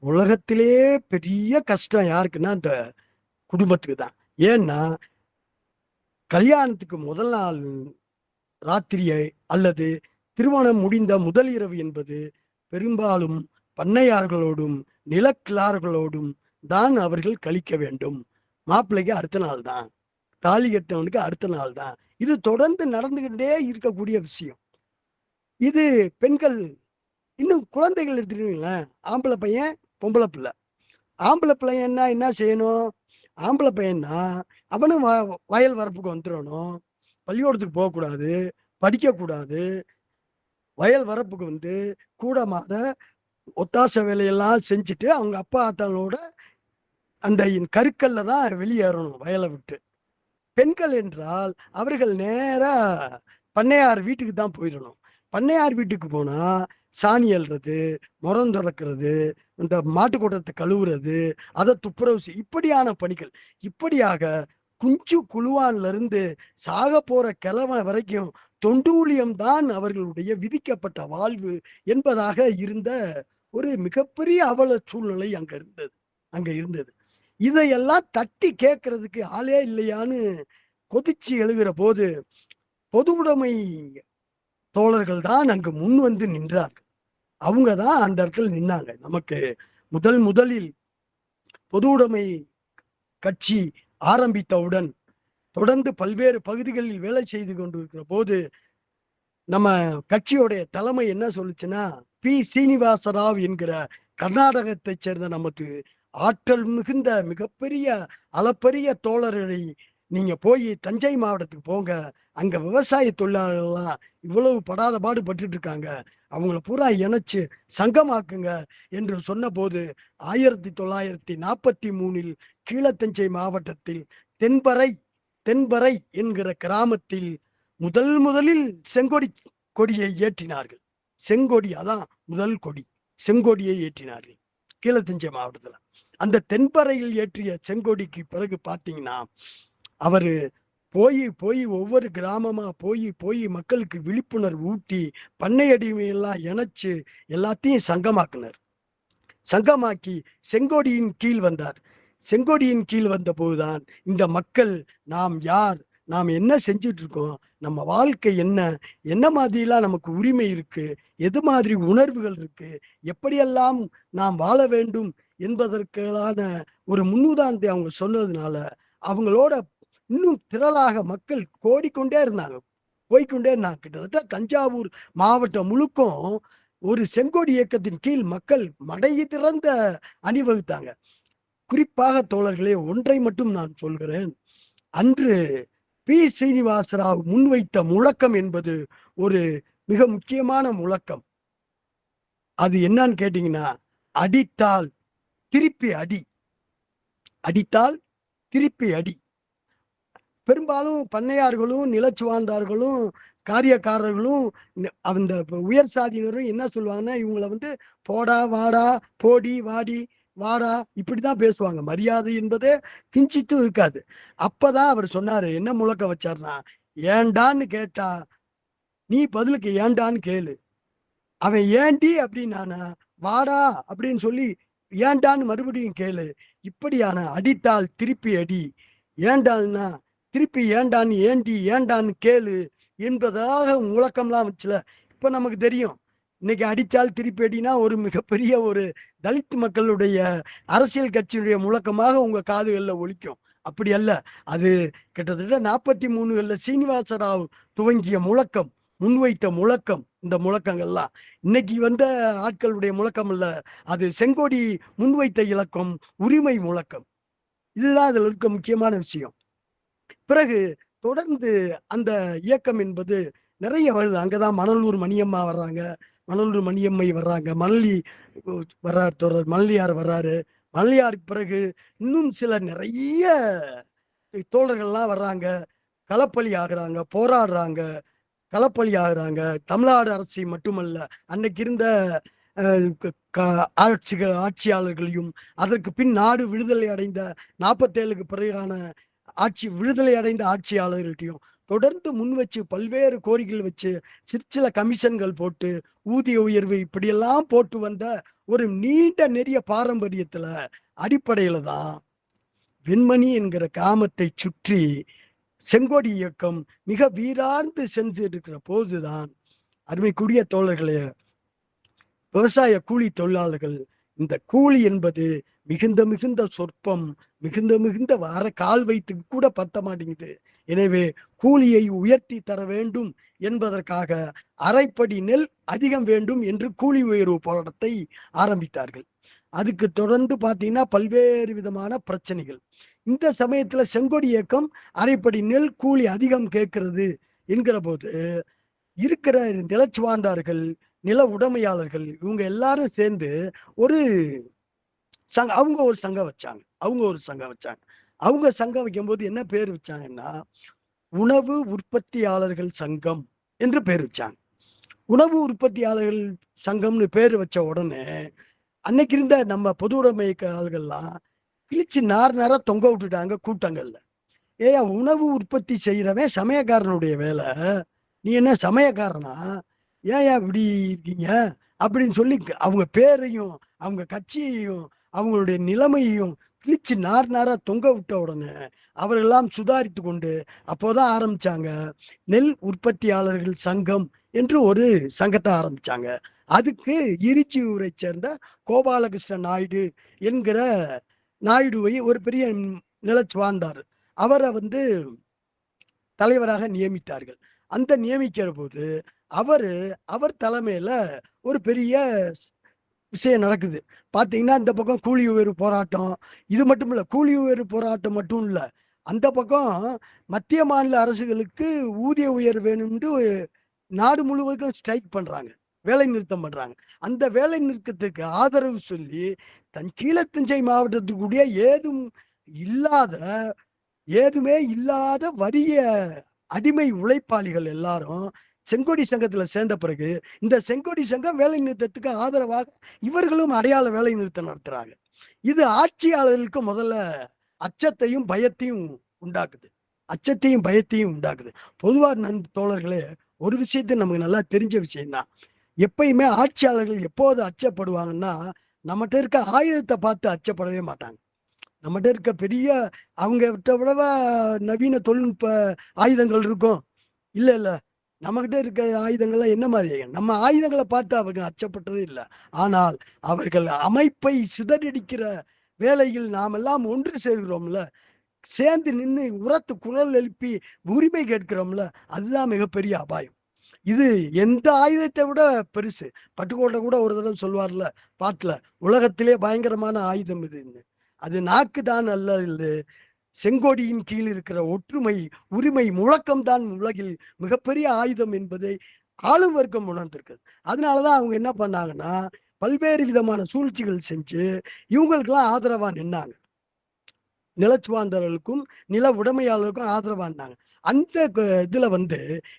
Speaker 2: உலகத்திலே பெரிய கஷ்டம் யாருக்குன்னா, அந்த குடும்பத்துக்கு தான். ஏன்னா, கல்யாணத்துக்கு முதல் நாள் ராத்திரியை அல்லது திருமணம் முடிந்த முதல் இரவு என்பது பெரும்பாலும் பண்ணையார்களோடும் நிலக்கிழார்களோடும் தான் அவர்கள் கழிக்க வேண்டும். மாப்பிள்ளைக்கு அடுத்த நாள் தான், தாலி கட்டவனுக்கு அடுத்த நாள் தான். இது தொடர்ந்து நடந்துகிட்டே இருக்கக்கூடிய விஷயம். இது பெண்கள் இன்னும் குழந்தைகள் எடுத்துக்கிட்டீங்களேன், ஆம்பளை பையன் பொம்பளை பிள்ளை. ஆம்பளை பிள்ளைன்னா என்ன செய்யணும்? ஆம்பளை பையன்னா அவனும் வயல் வரப்புக்கு வந்துடணும், பள்ளிக்கூடத்துக்கு போகக்கூடாது, படிக்கக்கூடாது, வயல் வரப்புக்கு வந்து கூடமாட ஒத்தாசை வேலையெல்லாம் செஞ்சுட்டு அவங்க அப்பா ஆத்தாளோட அந்த கருக்கல்ல தான் வெளியேறணும் வயலை விட்டு. பெண்கள் என்றால் அவர்கள் நேரா பண்ணையார் வீட்டுக்கு தான் போயிடணும். பண்ணையார் வீட்டுக்கு போனா சாணி அள்ளுறது, முறம் துறக்கிறது, இந்த மாட்டுக்கூட்டத்தை கழுவுறது, அதை துப்புரவு இப்படியான பணிகள். இப்படியாக குஞ்சு குழுவான்ல இருந்து சாக போற கிழமை வரைக்கும் தொண்டூழியம் தான் அவர்களுடைய விதிக்கப்பட்ட வாழ்வு என்பதாக இருந்த ஒரு மிகப்பெரிய அவல சூழ்நிலை அங்க இருந்தது. இதையெல்லாம் தட்டி கேட்கறதுக்கு ஆளே இல்லையான்னு கொதிச்சு எழுகிற போது பொது உடைமை தோழர்கள் தான் அங்கு முன் வந்து நின்றார்கள். அவங்க தான் அந்த இடத்துல நின்னாங்க. நமக்கு முதலில் பொது உடைமை கட்சி ஆரம்பித்தவுடன் தொடர்ந்து பல்வேறு பகுதிகளில் வேலை செய்து கொண்டிருக்கிற போது நம்ம கட்சியோடைய தலைமை என்ன சொல்லுச்சுன்னா, பி சீனிவாசராவ் என்கிற கர்நாடகத்தை சேர்ந்த நமக்கு ஆற்றல் மிகுந்த மிகப்பெரிய அளப்பரிய தோழர்களை நீங்க போய் தஞ்சை மாவட்டத்துக்கு போங்க, அங்க விவசாய தொழிலாளர்கள்லாம் இவ்வளவு படாத பாடு பட்டுட்டு இருக்காங்க, அவங்கள பூரா இணைச்சு சங்கமாக்குங்க என்று சொன்ன போது 1943 கீழத்தஞ்சை மாவட்டத்தில் தென்பறை என்கிற கிராமத்தில் முதலில் கொடியை ஏற்றினார்கள். செங்கொடி, அதான் முதல் கொடி, செங்கொடியை ஏற்றினார்கள் கீழத்தஞ்சை மாவட்டத்துல. அந்த தென்பறையில் ஏற்றிய செங்கொடிக்கு பிறகு பாத்தீங்கன்னா, அவரு போய் ஒவ்வொரு கிராமமா போய் மக்களுக்கு விழிப்புணர்வு ஊட்டி பண்ணை அடிமையெல்லாம் இணைச்சு எல்லாத்தையும் சங்கமாக்கி செங்கோடியின் கீழ் வந்தார். செங்கோடியின் கீழ் வந்த போதுதான் இந்த மக்கள் நாம் யார், நாம் என்ன செஞ்சுட்டு இருக்கோம், நம்ம வாழ்க்கை என்ன மாதிரிலாம் நமக்கு உரிமை இருக்கு, எது மாதிரி உணர்வுகள் இருக்கு, எப்படியெல்லாம் நாம் வாழ வேண்டும் என்பதற்கான ஒரு முன்னுதாரணத்தை அவங்க சொன்னதுனால அவங்களோட இன்னும் திரளாக மக்கள் கோடிக்கொண்டே இருந்தாங்க, போய்க்கொண்டே இருந்தாங்க. கிட்டத்தட்ட தஞ்சாவூர் மாவட்டம் முழுக்கும் ஒரு செங்கோடி இயக்கத்தின் கீழ் மக்கள் மடை திறந்த அணிவகுத்தாங்க. குறிப்பாக தோழர்களே, ஒன்றை மட்டும் நான் சொல்கிறேன். அன்று பி சீனிவாசராவ் முன்வைத்த முழக்கம் என்பது ஒரு மிக முக்கியமான முழக்கம். அது என்னன்னு கேட்டீங்கன்னா, அடித்தால் திருப்பி அடி, அடித்தால் திருப்பி அடி. பெரும்பாலும் பண்ணையார்களும் நிலச்சுவார்ந்தார்களும் காரியக்காரர்களும் அந்த உயர் சாதியினரும் என்ன சொல்லுவாங்கன்னா, இவங்களை போடா வாடா, போடி வாடி வாடா இப்படிதான் பேசுவாங்க. மரியாதை என்பதே கிஞ்சித்தும் இருக்காது. அப்பதான் அவர் சொன்னாரு, என்ன முழக்கம் வச்சாருன்னா, ஏண்டான்னு கேட்டா நீ பதிலுக்கு ஏண்டான்னு கேளு. அவன் ஏண்டி அப்படின்னானா வாடா அப்படின்னு சொல்லி ஏண்டான்னு மறுபடியும் கேளு. இப்படியான அடித்தால் திருப்பி அடி, ஏண்டான்னா திருப்பி ஏண்டான்னு, ஏண்டி ஏண்டான்னு கேளு என்பதாக முழக்கம்லாம் வச்சுல. இப்ப நமக்கு தெரியும், இன்னைக்கு அடித்தால் திருப்பி அடினா ஒரு மிகப்பெரிய ஒரு தலித் மக்களுடைய அரசியல் கட்சியினுடைய முழக்கமாக உங்க காதுகள்ல ஒலிக்கும். அப்படி அல்ல. அது கிட்டத்தட்ட 43 சீனிவாசராவ் துவங்கிய முழக்கம், முன்வைத்த முழக்கம். இந்த முழக்கங்கள்லாம் இன்னைக்கு வந்த ஆட்களுடைய முழக்கம் இல்ல, அது செங்கோடி முன்வைத்த இலக்கம், உரிமை முழக்கம். இதுதான் அதுல இருக்க முக்கியமான விஷயம். பிறகு தொடர்ந்து அந்த இயக்கம் என்பது நிறைய வருது. அங்கதான் மணலூர் மணியம்மா வர்றாங்க, மணலூர் மணியம்மை வர்றாங்க, மணலி வர்றாரு, தொடர் மணலியார் வர்றாரு. மணலியாருக்கு பிறகு இன்னும் சில நிறைய தோழர்கள்லாம் வர்றாங்க, களப்பலி ஆகுறாங்க, போராடுறாங்க, களப்பலி ஆகுறாங்க. தமிழ்நாடு அரசு மட்டுமல்ல, அன்னைக்கு இருந்த ஆட்சியாளர்களையும், அதற்கு பின் நாடு விடுதலை அடைந்த 47க்கு பிறகான விடுதலை அடைந்த ஆட்சியாளர்களையும் தொடர்ந்து முன் வச்சு பல்வேறு கோரிக்கைகள் வச்சு சிற்சில கமிஷன்கள் போட்டு ஊதிய உயர்வு இப்படியெல்லாம் போட்டு வந்த ஒரு நீண்ட நெறிய பாரம்பரியத்துல அடிப்படையில தான் வெண்மணி என்கிற கிராமத்தை சுற்றி செங்கோடி இயக்கம் மிக வீரார்ந்து சென்று இருக்கிற போதுதான், அருமைக்குரிய தோழர்களே, விவசாய கூலி தொழிலாளர்கள், இந்த கூலி என்பது மிகுந்த மிகுந்த சொற்பம், மிகுந்த வர கால் வைத்துக்கு கூட பத்த மாட்டேங்குது. எனவே கூலியை உயர்த்தி தர வேண்டும் என்பதற்காக அரைப்படி நெல் அதிகம் வேண்டும் என்று கூலி உயர்வு போராட்டத்தை ஆரம்பித்தார்கள். அதுக்கு தொடர்ந்து பார்த்தீங்கன்னா பல்வேறு விதமான பிரச்சனைகள். இந்த சமயத்துல செங்கோடி இயக்கம் அரைப்படி நெல் கூலி அதிகம் கேட்கிறது என்கிற போது இருக்கிற நிலச்சுவார்ந்தார்கள், நில உடைமையாளர்கள் இவங்க எல்லாரும் சேர்ந்து ஒரு அவங்க ஒரு சங்கம் வச்சாங்க. அவங்க சங்கம் வைக்கும்போது என்ன பேர் வச்சாங்கன்னா, உணவு உற்பத்தியாளர்கள் சங்கம் என்று பேர் வச்சாங்க. உணவு உற்பத்தியாளர்கள் சங்கம்னு பேர் வச்ச உடனே அன்னைக்கு இருந்த நம்ம பொது உடைமை ஆள்கள்லாம் கிழிச்சு நார தொங்க விட்டுட்டாங்க கூட்டங்கள்ல. ஏயா, உணவு உற்பத்தி செய்யறவன் சமயக்காரனுடைய வேலை, நீ என்ன சமயக்காரனா? ஏன் இப்படி இருக்கீங்க அப்படின்னு சொல்லி அவங்க பேரையும் அவங்க கட்சியையும் அவங்களுடைய நிலைமையையும் கிழிச்சு நாரா தொங்க விட்ட உடனே அவர்களெல்லாம் சுதாரித்து கொண்டு அப்போதான் ஆரம்பிச்சாங்க நெல் உற்பத்தியாளர்கள் சங்கம் என்று ஒரு சங்கத்தை ஆரம்பிச்சாங்க. அதுக்கு இருச்சியூரை சேர்ந்த கோபாலகிருஷ்ண நாயுடு என்கிற நாயுடுவை ஒரு பெரிய நிலச்சுவார்ந்தார், அவரை தலைவராக நியமித்தார்கள். அந்த நியமிக்கிற போது அவர் தலைமையில ஒரு பெரிய விஷயம் நடக்குது. பாத்தீங்கன்னா இந்த பக்கம் கூலி உயர்வு போராட்டம், இது மட்டும் இல்ல, கூலி உயர்வு போராட்டம் மட்டும் இல்ல, அந்த பக்கம் மத்திய மாநில அரசுகளுக்கு ஊதிய உயர்வு வேணும்னு நாடு முழுவதும் ஸ்ட்ரைக் பண்றாங்க, வேலை நிறுத்தம் பண்றாங்க. அந்த வேலை நிறுத்தத்துக்கு ஆதரவு சொல்லி கீழத்தஞ்சை மாவட்டத்துக்குரிய ஏதுமே இல்லாத வறிய அடிமை உழைப்பாளிகள் எல்லாரும் செங்கோடி சங்கத்துல சேர்ந்த பிறகு இந்த செங்கோடி சங்கம் வேலை நிறுத்தத்துக்கு ஆதரவாக இவர்களும் அடையாள வேலை நிறுத்தம் நடத்துறாங்க. இது ஆட்சியாளர்களுக்கு முதல்ல அச்சத்தையும் பயத்தையும் உண்டாக்குது. பொதுவா தோழர்களே, ஒரு விஷயத்தை நமக்கு நல்லா தெரிஞ்ச விஷயம்தான். எப்பயுமே ஆட்சியாளர்கள் எப்போது அச்சப்படுவாங்கன்னா, நம்மகிட்ட இருக்க ஆயுதத்தை பார்த்து அச்சப்படவே மாட்டாங்க. நம்மகிட்ட இருக்க பெரிய அவங்க விட நவீன தொழில்நுட்ப ஆயுதங்கள் இருக்கும், இல்ல நம்மகிட்ட இருக்க ஆயுதங்கள்லாம் என்ன மாதிரி? நம்ம ஆயுதங்களை பார்த்து அவங்க அச்சப்பட்டதே இல்லை. ஆனால் அவர்கள் அமைப்பை சிதறடிக்கிற வேளையில் நாமெல்லாம் ஒன்று சேர்கிறோம்ல, சேர்ந்து நின்று உரத்து குரல் எழுப்பி உரிமை கேட்கிறோம்ல, அதுதான் மிகப்பெரிய அபாயம். இது எந்த ஆயுதத்தை விட பெருசு. பட்டுக்கோட்டை கூட ஒரு தடவை சொல்வார்ல பாட்டுல, உலகத்திலே பயங்கரமான ஆயுதம் இதுன்னு. அது நாக்கு தான் அல்ல, இது செங்கோடியின் கீழ் இருக்கிற ஒற்றுமை, உரிமை முழக்கம் தான் உலகில் மிகப்பெரிய ஆயுதம் என்பதை ஆளும் வர்க்கம் உணர்ந்திருக்கிறது. அதனாலதான் அவங்க என்ன பண்ணாங்கன்னா, பல்வேறு விதமான சூழ்ச்சிகள் செஞ்சு இவங்களுக்கெல்லாம் ஆதரவா நின்னாங்க. நிலச்சுவாந்தர்களுக்கும் நில உடைமையாளருக்கும் ஆதரவா இருந்தாங்க. அந்த இதுல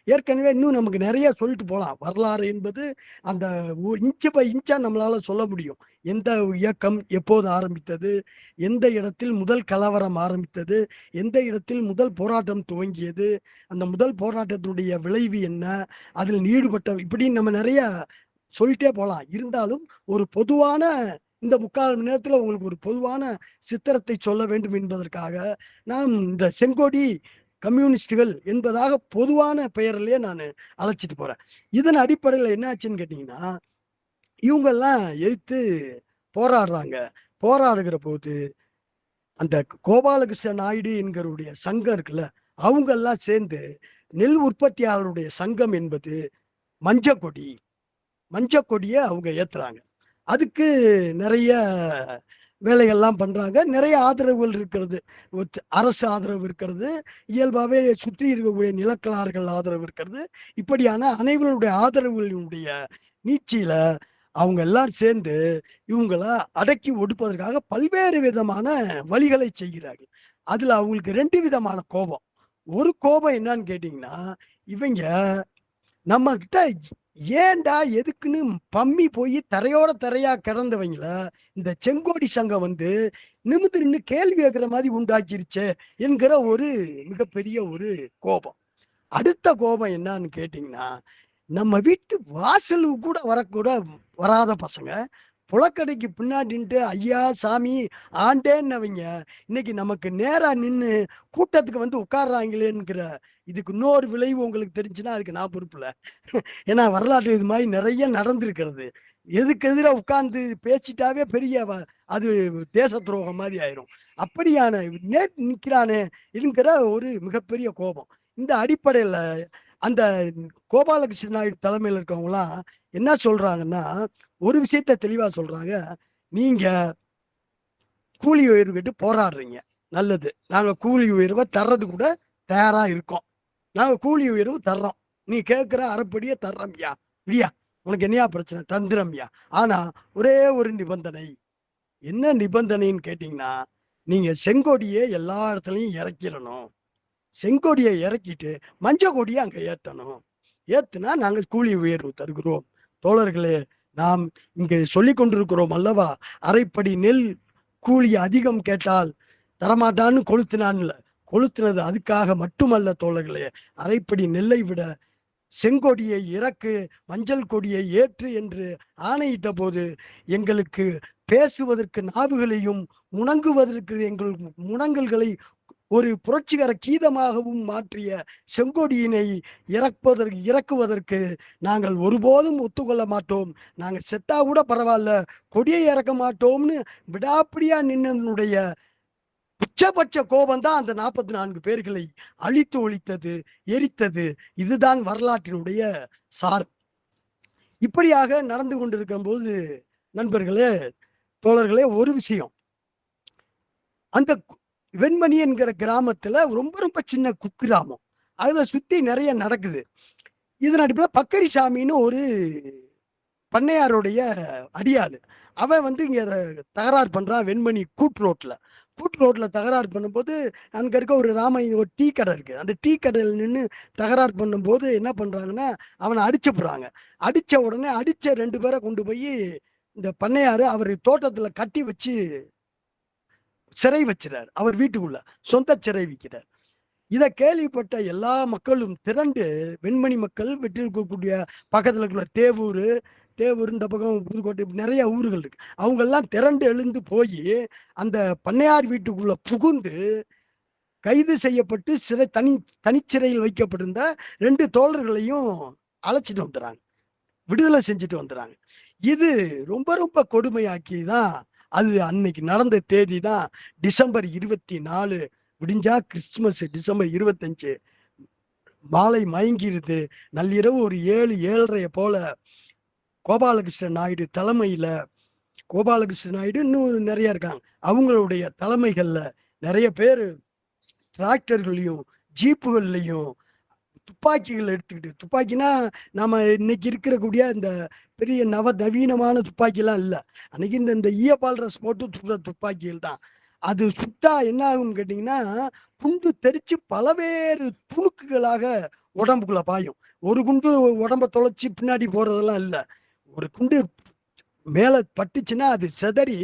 Speaker 2: ஏற்கனவே இன்னும் நமக்கு நிறைய சொல்லிட்டு போலாம். வரலாறு என்பது அந்த இன்ச்சு பை இன்ச்சா நம்மளால சொல்ல முடியும். எந்த இயக்கம் எப்போது ஆரம்பித்தது, எந்த இடத்தில் முதல் கலவரம் ஆரம்பித்தது, எந்த இடத்தில் முதல் போராட்டம் துவங்கியது, அந்த முதல் போராட்டத்தினுடைய விளைவு என்ன, அதில் ஈடுபட்ட இப்படின்னு நம்ம நிறைய சொல்லிட்டே போலாம். இருந்தாலும் ஒரு பொதுவான இந்த 3/4 மணி நேரத்துல உங்களுக்கு ஒரு பொதுவான சித்திரத்தை சொல்ல வேண்டும் என்பதற்காக நாம் இந்த செங்கோடி கம்யூனிஸ்டுகள் என்பதாக பொதுவான பெயரிலேயே நான் அழைச்சிட்டு போறேன். இதன் அடிப்படையில் என்ன ஆச்சுன்னு கேட்டீங்கன்னா, இவங்கெல்லாம் எதிர்த்து போராடுறாங்க. போராடுகிற போது அந்த கோபாலகிருஷ்ண நாயுடு என்கிறவுடைய சங்கம் இருக்குல்ல, அவங்க எல்லாம் சேர்ந்து நெல் உற்பத்தியாளருடைய சங்கம் என்பது மஞ்சக்கொடி, மஞ்சக்கொடியை அவங்க ஏத்துறாங்க. அதுக்கு நிறைய வேலைகள்லாம் பண்றாங்க. நிறைய ஆதரவுகள் இருக்கிறது. அரசு ஆதரவு இருக்கிறது. இயல்பாகவே சுற்றி இருக்கக்கூடிய நிலக்கலார்கள் ஆதரவு இருக்கிறது. இப்படியான அனைவருடைய ஆதரவுகளுடைய நீட்சியில அவங்க எல்லாம் சேர்ந்து இவங்கள அடக்கி ஒடுப்பதற்காக பல்வேறு விதமான வழிகளை செய்கிறார்கள். அதுல அவங்களுக்கு 2 விதமான கோபம். ஒரு கோபம் என்னன்னு கேட்டீங்கன்னா, இவங்க நம்ம கிட்ட ஏன்டா எதுக்குன்னு பம்மி போய் தரையோட தரையா கிடந்தவங்கள இந்த செங்கோடி சங்கம் நிமிர்ந்து நின்று கேள்வி கேட்கிற மாதிரி உண்டாக்கிருச்சே என்கிற ஒரு மிகப்பெரிய ஒரு கோபம். அடுத்த கோபம் என்னன்னு கேட்டீங்கன்னா, நம்ம வீட்டு வாசலுக்கு கூட வராத பசங்க புலக்கடைக்கு பின்னாடின்ட்டு ஐயா சாமி ஆண்டேன்னவங்க இன்னைக்கு நமக்கு நேரா நின்று கூட்டத்துக்கு உட்கார்றாங்களேங்கிற இதுக்கு இன்னொரு விளைவு உங்களுக்கு தெரிஞ்சுன்னா அதுக்கு நான் பொறுப்புல. ஏன்னா வரலாற்று இது மாதிரி நிறைய நடந்திருக்கிறது. எதுக்கு எதிராக உட்கார்ந்து பேசிட்டாவே பெரிய அது தேச துரோகம் மாதிரி ஆயிரும். அப்படியான நிற்கிறானே என்கிற ஒரு மிகப்பெரிய கோபம். இந்த அடிப்படையில அந்த கோபாலகிருஷ்ண நாயுடு தலைமையில் இருக்கவங்களாம் என்ன சொல்றாங்கன்னா, ஒரு விஷயத்த தெளிவா சொல்றாங்க. நீங்க கூலி உயர்வு கேட்டு போராடுறீங்க, நல்லது. நாங்க கூலி உயர்வை தர்றது கூட தயாரா இருக்கோம். நாங்க கூலி உயர்வு தர்றோம். நீ கேட்கிற அரைப்படியே தர்றோம்யா, இல்லையா? உனக்கு என்னையா பிரச்சனை? தந்துரம்யா. ஆனா ஒரே ஒரு நிபந்தனை. என்ன நிபந்தனைன்னு கேட்டீங்கன்னா, நீங்க செங்கோடியை எல்லா இடத்துலையும் இறக்கிடணும். செங்கோடியை இறக்கிட்டு மஞ்ச கொடியை அங்க ஏத்தணும். ஏத்துனா நாங்க கூலி உயர்வு தருகிறோம். தோழர்களே, நாம் இங்கே சொல்லிக் கொண்டிருக்கிறோம் அல்லவா, அரைப்படி நெல் கூலி அதிகம் கேட்டால் தரமாட்டான்னு கொளுத்தினான்ல. கொளுத்தினது அதுக்காக மட்டுமல்ல தோழர்களே, அரைப்படி நெல்லை விட செங்கொடியை இறக்கு, மஞ்சள் கொடியை ஏற்று என்று ஆணையிட்ட போது எங்களுக்கு பேசுவதற்கு நாவுகளையும் முணங்குவதற்கு எங்கள் முணங்கல்களை ஒரு புரட்சிகர கீதமாகவும் மாற்றிய செங்கொடியினை இறக்குவதற்கு நாங்கள் ஒருபோதும் ஒத்துக்கொள்ள மாட்டோம். நாங்கள் செத்தா கூட பரவாயில்ல, கொடியை இறக்க மாட்டோம்னு விடாப்பிடியா நின்னனுடைய உச்சபட்ச கோபம் தான் அந்த 44 பேர்களை அழித்து ஒழித்தது, எரித்தது. இதுதான் வரலாற்றினுடைய சார். இப்படியாக நடந்து கொண்டிருக்கும் போது நண்பர்களே, தோழர்களே, ஒரு விஷயம், அந்த வெண்மணி என்கிற கிராமத்துல ரொம்ப ரொம்ப சின்ன குக்கிராமம், அதுல சுத்தி நிறைய நடக்குது. இதன் அடிப்படையில் பக்கரிசாமின்னு ஒரு பண்ணையாருடைய அடியாளு, அவன் இங்க தகராறு பண்றான். வெண்மணி கூட் ரோட்ல தகராறு பண்ணும்போது அங்க இருக்க ஒரு டீ கடை இருக்கு. அந்த டீ கடையில் நின்று தகராறு பண்ணும்போது என்ன பண்றாங்கன்னா, அவனை அடிச்சுடுறாங்க. அடிச்ச உடனே அடிச்ச 2 பேரை கொண்டு போய் இந்த பண்ணையாரு அவர் தோட்டத்துல கட்டி வச்சு சிறை வச்சுறாரு. அவர் வீட்டுக்குள்ள சொந்த சிறை வைக்கிறார். இதை கேள்விப்பட்ட எல்லா மக்களும் திரண்டு, வெண்மணி மக்கள் வெற்றிருக்கக்கூடிய பக்கத்துல இருக்கிற தேவூர் இந்த பக்கம் புதுக்கோட்டை, நிறைய ஊர்கள் இருக்கு. அவங்க எல்லாம் திரண்டு எழுந்து போய் அந்த பண்ணையார் வீட்டுக்குள்ள புகுந்து கைது செய்யப்பட்டு தனிச்சிறையில் வைக்கப்பட்டிருந்த 2 தோழர்களையும் அழைச்சிட்டு வந்துறாங்க, விடுதலை செஞ்சுட்டு வந்துறாங்க. இது ரொம்ப ரொம்ப கொடுமையாக்கி தான் அது அன்னைக்கு நடந்த தேதி தான் டிசம்பர் 24. விடிஞ்சா கிறிஸ்துமஸ் டிசம்பர் 25 மாலை மயங்கிருது. நள்ளிரவு ஒரு 7, 7:30 போல கோபாலகிருஷ்ண நாயுடு தலைமையில, கோபாலகிருஷ்ண நாயுடு இன்னும் நிறைய இருக்காங்க, அவங்களுடைய தலைமைகள்ல நிறைய பேர் டிராக்டர்களையும் ஜீப்புகள்லையும் துப்பாக்கிகள் எடுத்துக்கிட்டு, துப்பாக்கினா நம்ம இன்னைக்கு இருக்கக்கூடிய இந்த பெரிய நவீனமான துப்பாக்கிலாம் இல்லை. அன்னைக்கு இந்த ஈயப்பால் போட்டு சுடுற துப்பாக்கிகள் தான். அது சுட்டா என்ன ஆகும்னு கேட்டிங்கன்னா, குண்டு தெரிச்சு பலவேறு துணுக்குகளாக உடம்புக்குள்ள பாயும். ஒரு குண்டு உடம்ப தொலைச்சி பின்னாடி போறதெல்லாம் இல்லை. ஒரு குண்டு மேல பட்டுச்சுன்னா அது சிதறி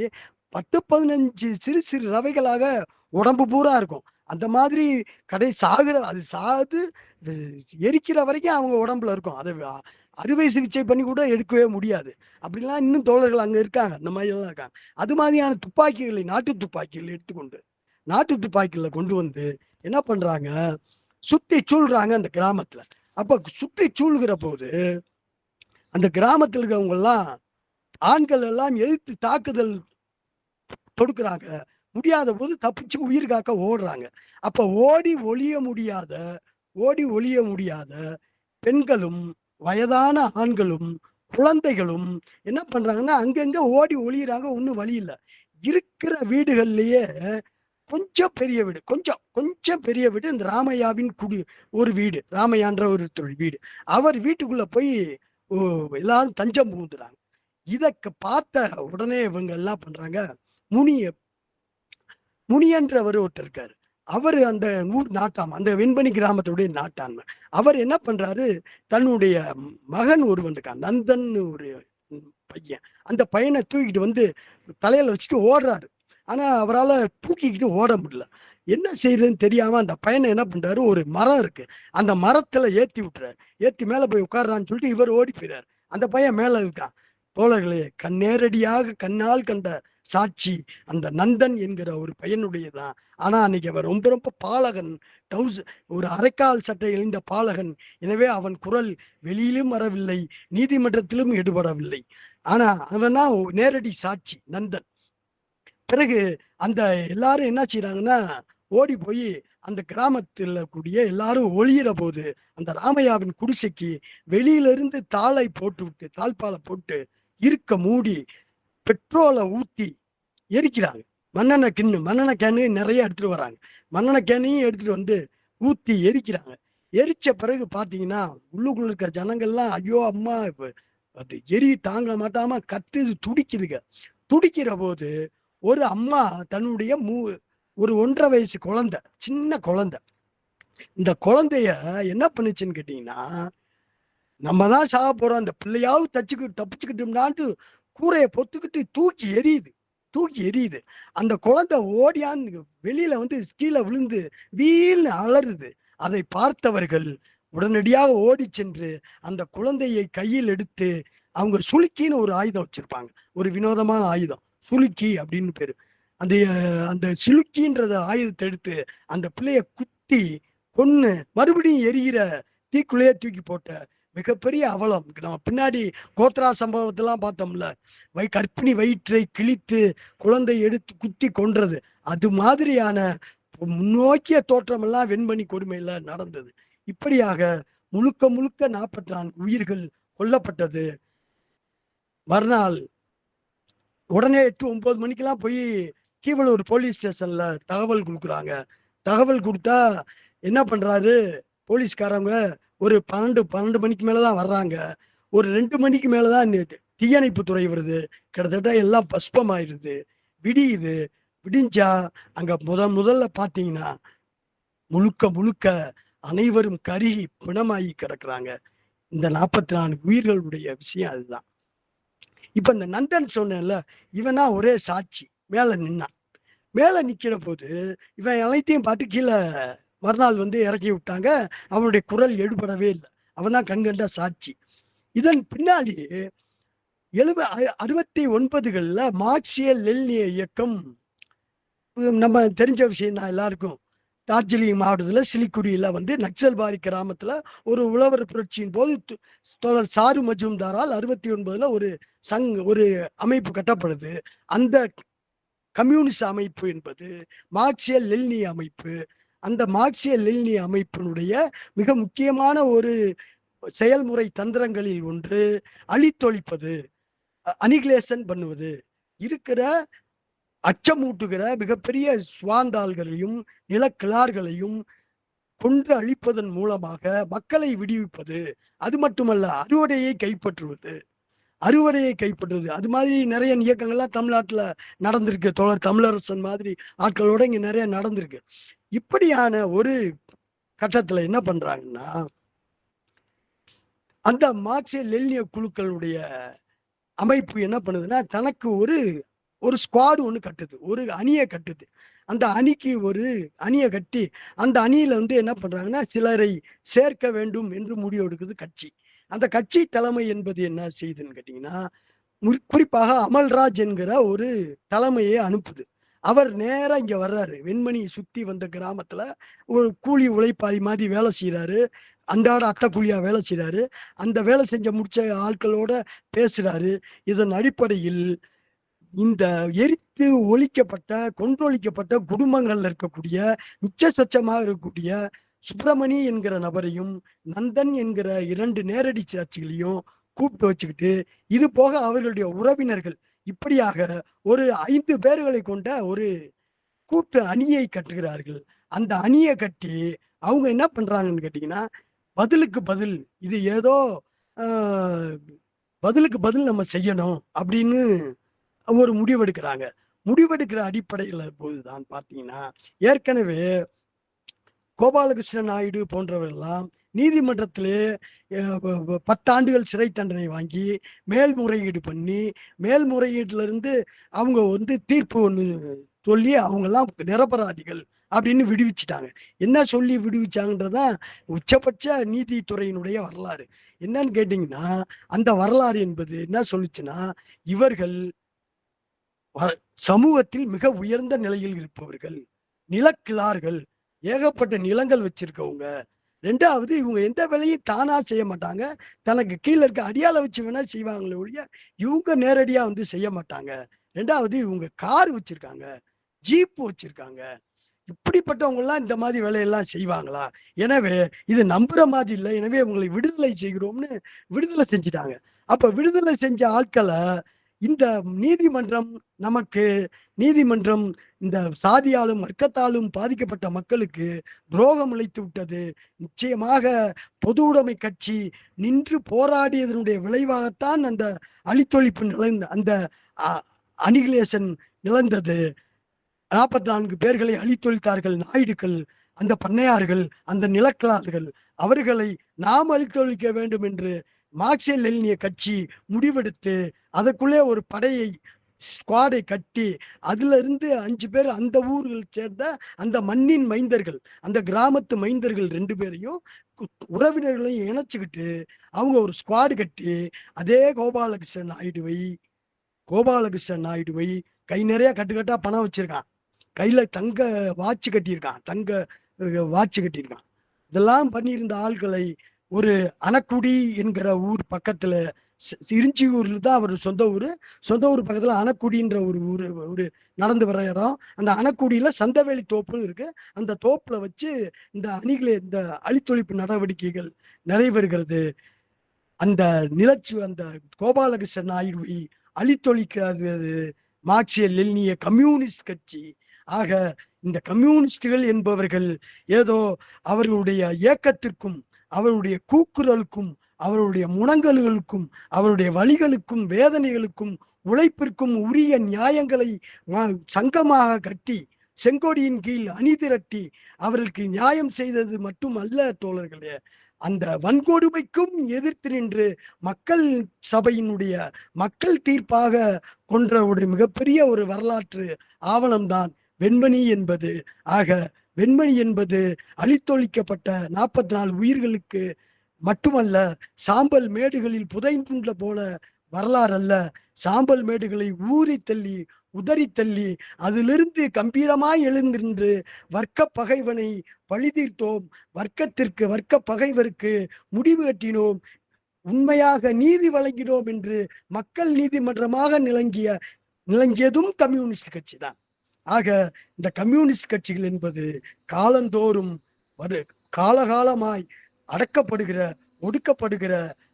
Speaker 2: 10, 15 சிறு சிறு ரவைகளாக உடம்பு பூரா இருக்கும். அந்த மாதிரி அது சாது எரிக்கிற வரைக்கும் அவங்க உடம்புல இருக்கும். அதை அறுவை சிகிச்சை பண்ணி கூட எடுக்கவே முடியாது. அப்படிலாம் இன்னும் தோழர்கள் அங்க இருக்காங்க, அந்த மாதிரி எல்லாம் இருக்காங்க. அது மாதிரியான துப்பாக்கிகளை, நாட்டு துப்பாக்கிகளை எடுத்துக்கொண்டு நாட்டு துப்பாக்கிகளை கொண்டு வந்து என்ன பண்றாங்க, சுத்தி சூழ்றாங்க அந்த கிராமத்துல. அப்ப சுற்றி சூழ்கிற போது அந்த கிராமத்தில் இருக்கிறவங்க எல்லாம், ஆண்கள் எல்லாம் எதிர்த்து தாக்குதல் தொடுக்கிறாங்க. முடியாத போது தப்பிச்சு உயிர் காக்க ஓடுறாங்க. அப்ப ஓடி ஒளிய முடியாத பெண்களும் வயதான ஆண்களும் குழந்தைகளும் என்ன பண்றாங்கன்னா அங்கங்க ஓடி ஒளியிறாங்க. ஒன்றும் வழி இல்லை. இருக்கிற வீடுகள்லயே கொஞ்சம் பெரிய வீடு, கொஞ்சம் பெரிய வீடு இந்த ராமையாவின் ஒரு வீடு, ராமையான்ற ஒரு வீடு. அவர் வீட்டுக்குள்ள போய் எல்லாரும் தஞ்சம் புகுந்துறாங்க. இதற்கு பார்த்த உடனே இவங்க எல்லாம் பண்றாங்க, முனியன்றவர் ஒருத்தர் இருக்காரு. அவர் அந்த ஊர் நாட்டாம், அந்த வெண்பணி கிராமத்துடைய நாட்டாண்மை. அவர் என்ன பண்றாரு, தன்னுடைய மகன் ஒருவன் இருக்கான், நந்தன் ஒரு பையன். அந்த பையனை தூக்கிட்டு வந்து தலையில வச்சுட்டு ஓடுறாரு. ஆனா அவரால் தூக்கிக்கிட்டு ஓட முடியல. என்ன செய்யறதுன்னு தெரியாம அந்த பையனை என்ன பண்றாரு, ஒரு மரம் இருக்கு, அந்த மரத்துல ஏத்தி விட்டுறாரு. ஏத்தி மேல போய் உட்கார்றான்னு சொல்லிட்டு இவர் ஓடி போயிறாரு. அந்த பையன் மேல இருக்கான். தோழர்களே, நேரடியாக கண்ணால் கண்ட சாட்சி அந்த நந்தன் என்கிற ஒரு பையனுடையதான். ஆனா அன்னைக்கு அவன் ரொம்ப ரொம்ப பாலகன், ஒரு அரைக்கால் சட்டை இணைந்த பாலகன். எனவே அவன் குரல் வெளியிலும் வரவில்லை, நீதிமன்றத்திலும் எடுபடவில்லை. ஆனா அவன் தான் நேரடி சாட்சி நந்தன். பிறகு அந்த எல்லாரும் என்ன செய்யறாங்கன்னா, ஓடி போய் அந்த கிராமத்தில் கூடிய எல்லாரும் ஒளியிற போது அந்த ராமையாவின் குடிசைக்கு வெளியிலிருந்து தாழ்பாலை போட்டு இருக்க மூடி பெட்ரோலை ஊத்தி எரிக்கிறாங்க. மண்ணெண்ணெய் கேனு நிறைய எடுத்துட்டு வராங்க. மண்ணெண்ணெய் கேனையும் எடுத்துட்டு வந்து ஊத்தி எரிக்கிறாங்க. எரிச்ச பிறகு பாத்தீங்கன்னா உள்ளுக்குள்ள இருக்க ஜனங்கள்லாம் ஐயோ அம்மா, அது எரி தாங்க மாட்டாம கத்துது, துடிக்குதுங்க. துடிக்கிற போது ஒரு அம்மா தன்னுடைய ஒரு 1.5 வயசு குழந்தை, சின்ன குழந்தை, இந்த குழந்தைய என்ன பண்ணுச்சுன்னு கேட்டீங்கன்னா, நம்ம தான் சாக போறோம், அந்த பிள்ளையாவது தப்பிச்சுக்கிட்டோம்னான்ட்டு கூரையை பொத்துக்கிட்டு தூக்கி எரியுது. அந்த குழந்தை ஓடியான்னு வெளியில வந்து கீழே விழுந்து வீல்னு அலறுது. அதை பார்த்தவர்கள் உடனடியாக ஓடி சென்று அந்த குழந்தையை கையில் எடுத்து, அவங்க சுளுக்கின்னு ஒரு ஆயுதம் வச்சிருப்பாங்க, ஒரு வினோதமான ஆயுதம், சுளுக்கி அப்படின்னு பேரு. அந்த சுளுக்கின்றத ஆயுதத்தை எடுத்து அந்த பிள்ளைய குத்தி கொன்னு மறுபடியும் எரிகிற தீக்குள்ளேயே தூக்கி போட்ட மிகப்பெரிய அவலம். நம்ம பின்னாடி கோத்ரா சம்பவத்தெல்லாம் பார்த்தோம்ல, கர்ப்பிணி வயிற்றை கிழித்து குழந்தை எடுத்து குத்தி கொன்றது. அது மாதிரியான முன்னோக்கிய தோற்றமெல்லாம் வெண்மணி கொடுமையில நடந்தது. இப்படியாக முழுக்க 44 உயிர்கள் கொல்லப்பட்டது. மறுநாள் உடனே 8, 9 மணிக்கெல்லாம் போய் கீவளூர் போலீஸ் ஸ்டேஷன்ல தகவல் கொடுக்குறாங்க. தகவல் கொடுத்தா என்ன பண்றாரு, போலீஸ்காரங்க ஒரு 12 மணிக்கு மேலதான் வர்றாங்க. ஒரு 2 மணிக்கு மேலதான் தீயணைப்பு துறை வருது. கிட்டத்தட்ட எல்லாம் பஸ்பம் ஆயிடுது. விடியுது. விடிஞ்சா அங்க முதல்ல பாத்தீங்கன்னா முழுக்க அனைவரும் கருகி பிணமாகி கிடக்குறாங்க. இந்த 44 உயிர்களுடைய விஷயம் அதுதான். இப்ப இந்த நந்தன் சொன்னேன்ல, இவனா ஒரே சாட்சி. மேல நின்னான். மேல நிக்கிற போது இவன் அனைத்தையும் பார்த்து கீழே மறுநாள் வந்து இறக்கி விட்டாங்க. அவனுடைய குரல் எடுபடவே இல்லை. அவன் தான் கண்கண்ட சாட்சி. இதன் பின்னாடி 69களில் மார்க்சிய லெனினிய இயக்கம், நம்ம தெரிஞ்ச விஷயம் தான் எல்லாருக்கும். டார்ஜிலிங் மாவட்டத்தில் சிலிகுரியில் வந்து நக்சல்பாரி கிராமத்தில் ஒரு உழவர் புரட்சியின் போது தோழர் சாரு மஜூம்தாரால் 69 ஒரு அமைப்பு கட்டப்படுது. அந்த கம்யூனிஸ்ட் அமைப்பு என்பது மார்க்சிய லெனினி அமைப்பு. அந்த மார்க்சிய லெனினி அமைப்பினுடைய மிக முக்கியமான ஒரு செயல்முறை தந்திரங்களில் ஒன்று அழித்தொழிப்பது, அனிகிலேஷன் பண்ணுவது, இருக்கிற அச்சமூட்டுகிற மிகப்பெரிய சுவாந்தாள்களையும் நிலக்கிழார்களையும் கொன்று அழிப்பதன் மூலமாக மக்களை விடுவிப்பது. அது மட்டுமல்ல, அறுவடையை கைப்பற்றுவது. அது மாதிரி நிறைய இயக்கங்கள்லாம் தமிழ்நாட்டுல நடந்திருக்கு. தோழர் தமிழரசன் மாதிரி ஆட்களோட இங்க நிறைய நடந்திருக்கு. இப்படியான ஒரு கட்டத்துல என்ன பண்றாங்கன்னா, அந்த மார்க்சிய லெனினிய குழுக்களுடைய அமைப்பு என்ன பண்ணுதுன்னா, தனக்கு ஒரு ஸ்குவாடு ஒன்று கட்டுது, ஒரு அணியை கட்டுது. அந்த அணிக்கு ஒரு அணியை கட்டி அந்த அணியில வந்து என்ன பண்றாங்கன்னா, சிலரை சேர்க்க வேண்டும் என்று முடிவெடுக்குது கட்சி. அந்த கட்சி தலைமை என்பது என்ன செய்யுதுன்னு கேட்டீங்கன்னா, குறிப்பாக அமல்ராஜ் என்கிற ஒரு தலைமையை அனுப்புது. அவர் நேரா இங்க வர்றாரு. வெண்மணி சுத்தி வந்த கிராமத்துல ஒரு கூலி உழைப்பாளி மாதிரி வேலை செய்யறாரு. அன்றாட அத்தை கூலியா வேலை செய்யறாரு. அந்த வேலை செஞ்ச முடிச்ச ஆட்களோட பேசுறாரு. இதன் அடிப்படையில் இந்த எரித்து ஒழிக்கப்பட்ட, கொன்றொழிக்கப்பட்ட குடும்பங்கள்ல இருக்கக்கூடிய மிச்ச சொச்சமாக இருக்கக்கூடிய சுப்பிரமணி என்கிற நபரையும் நந்தன் என்கிற 2 நேரடி சாட்சிகளையும் கூப்பிட்டு வச்சுக்கிட்டு, இது போக அவர்களுடைய உறவினர்கள், இப்படியாக ஒரு 5 பேர்களை கொண்ட ஒரு கூட்டு அணியை கட்டுகிறார்கள். அந்த அணியை கட்டி அவங்க என்ன பண்றாங்கன்னு கேட்டீங்கன்னா, பதிலுக்கு பதில் இது ஏதோ பதிலுக்கு பதில் நம்ம செய்யணும் அப்படின்னு ஒரு முடிவெடுக்கிறாங்க. முடிவெடுக்கிற அடிப்படையில் போதுதான் பார்த்தீங்கன்னா, ஏற்கனவே கோபாலகிருஷ்ண நாயுடு போன்றவர்கள்லாம் நீதிமன்றத்திலே 10 ஆண்டுகள் சிறை தண்டனை வாங்கி மேல்முறையீடு பண்ணி, மேல்முறையீட்டிலிருந்து அவங்க வந்து தீர்ப்பு ஒன்று சொல்லி அவங்கெல்லாம் நிரபராதிகள் அப்படின்னு விடுவிச்சிட்டாங்க. என்ன சொல்லி விடுவிச்சாங்கன்றதான் உச்சபட்ச நீதித்துறையினுடைய வரலாறு. என்னன்னு கேட்டீங்கன்னா, அந்த வரலாறு என்பது என்ன சொல்லுச்சுன்னா, இவர்கள் சமூகத்தில் மிக உயர்ந்த நிலையில் இருப்பவர்கள், நிலக்கிழார்கள், ஏகப்பட்ட நிலங்கள் வச்சிருக்கவங்க. 2வது, இவங்க எந்த வேலையும் தானா செய்ய மாட்டாங்க. தனக்கு கீழே இருக்க அடியால வச்சு வேணா செய்வாங்களே ஒழிய இவங்க நேரடியா வந்து செய்ய மாட்டாங்க. 2வது, இவங்க கார் வச்சிருக்காங்க, ஜீப் வச்சிருக்காங்க. இப்படிப்பட்டவங்க எல்லாம் இந்த மாதிரி வேலையெல்லாம் செய்வாங்களா? எனவே இது நம்புற மாதிரி இல்லை. எனவே உங்களை விடுதலை செய்கிறோம்னு விடுதலை செஞ்சுட்டாங்க. அப்ப விடுதலை செஞ்ச ஆட்களை இந்த நீதிமன்றம் இந்த சாதியாலும் வர்க்கத்தாலும் பாதிக்கப்பட்ட மக்களுக்கு துரோகம் இழைத்து விட்டது. நிச்சயமாக பொது உடைமை கட்சி நின்று போராடியதனுடைய விளைவாகத்தான் அந்த அழித்தொழிப்பு அந்த அனிகிலேஷன் நிகழ்ந்தது. 44 பேர்களை அழித்தொழித்தார்கள் நாயுடுக்கள், அந்த பண்ணையார்கள், அந்த நிலக்கிழார்கள். அவர்களை நாம் அழித்தொழிக்க வேண்டும் என்று மார்க்சிய லெனினிய கட்சி முடிவெடுத்து அதற்குள்ளே ஒரு படையை ஸ்குவாடை கட்டி அதுல இருந்து 5 பேர் அந்த ஊர்கள் சேர்ந்த அந்த மண்ணின் மைந்தர்கள், அந்த கிராமத்து மைந்தர்கள் 2 பேரையும் உறவினர்களையும் இணைச்சுக்கிட்டு அவங்க ஒரு ஸ்குவாடு கட்டி அதே கோபாலகிருஷ்ணன் நாயுடுவை கை நிறைய கட்டுக்கட்டா பணம் வச்சிருக்கான், கையில தங்க வாட்ச் கட்டியிருக்கான். இதெல்லாம் பண்ணியிருந்த ஆட்களை ஒரு அணக்குடி என்கிற ஊர் பக்கத்துல, இருஞ்சியூர்ல தான் அவர் சொந்த ஊர் பக்கத்துல அணக்குடின்ற ஒரு ஊர் நடந்து வர இடம். அந்த அணக்குடியில சந்தவேலி தோப்புன்னு இருக்கு. அந்த தோப்புல வச்சு இந்த அழித்தொழிப்பு நடவடிக்கைகள் நடைபெறுகிறது. அந்த அந்த கோபாலகிருஷ்ண நாயுடுவை அழித்தொழிக்காது மார்க்சிய லெனினிய கம்யூனிஸ்ட் கட்சி. ஆக இந்த கம்யூனிஸ்டுகள் என்பவர்கள் ஏதோ அவர்களுடைய இயக்கத்திற்கும் அவருடைய கூக்குரலுக்கும் அவருடைய முழங்கல்களுக்கும் அவருடைய வலிகளுக்கும் வேதனைகளுக்கும் உழைப்பிற்கும் உரிய நியாயங்களை சங்கமாக கட்டி செங்கோடியின் கீழ் அணி திரட்டி அவர்களுக்கு நியாயம் செய்தது மட்டும் அல்ல தோழர்களே, அந்த வன்கொடுமைக்கும் எதிர்த்து நின்று மக்கள் சபையினுடைய மக்கள் தீர்ப்பாக கொன்ற ஒரு மிகப்பெரிய ஒரு வரலாற்று ஆவணம்தான் வெண்மணி என்பது. ஆக வெண்மணி என்பது அழித்தொழிக்கப்பட்ட 44 உயிர்களுக்கு மட்டுமல்ல, சாம்பல் மேடுகளில் புதைந்துள்ள போல வரலாறு அல்ல. சாம்பல் மேடுகளை ஊறி தள்ளி உதறி தள்ளி அதிலிருந்து கம்பீரமாய் எழுந்தின்று வர்க்க பகைவனை பழிதீர்த்தோம், வர்க்கத்திற்கு வர்க்க பகைவருக்கு முடிவு கட்டினோம், உண்மையாக நீதி வழங்கினோம் என்று மக்கள் நீதிமன்றமாக நிலங்கியதும் கம்யூனிஸ்ட் கட்சி தான். ஆக இந்த கம்யூனிஸ்ட் கட்சிகள் என்பது காலந்தோறும் காலகாலமாய் அடக்கப்படுகிற ஒடுக்கப்படுகிற,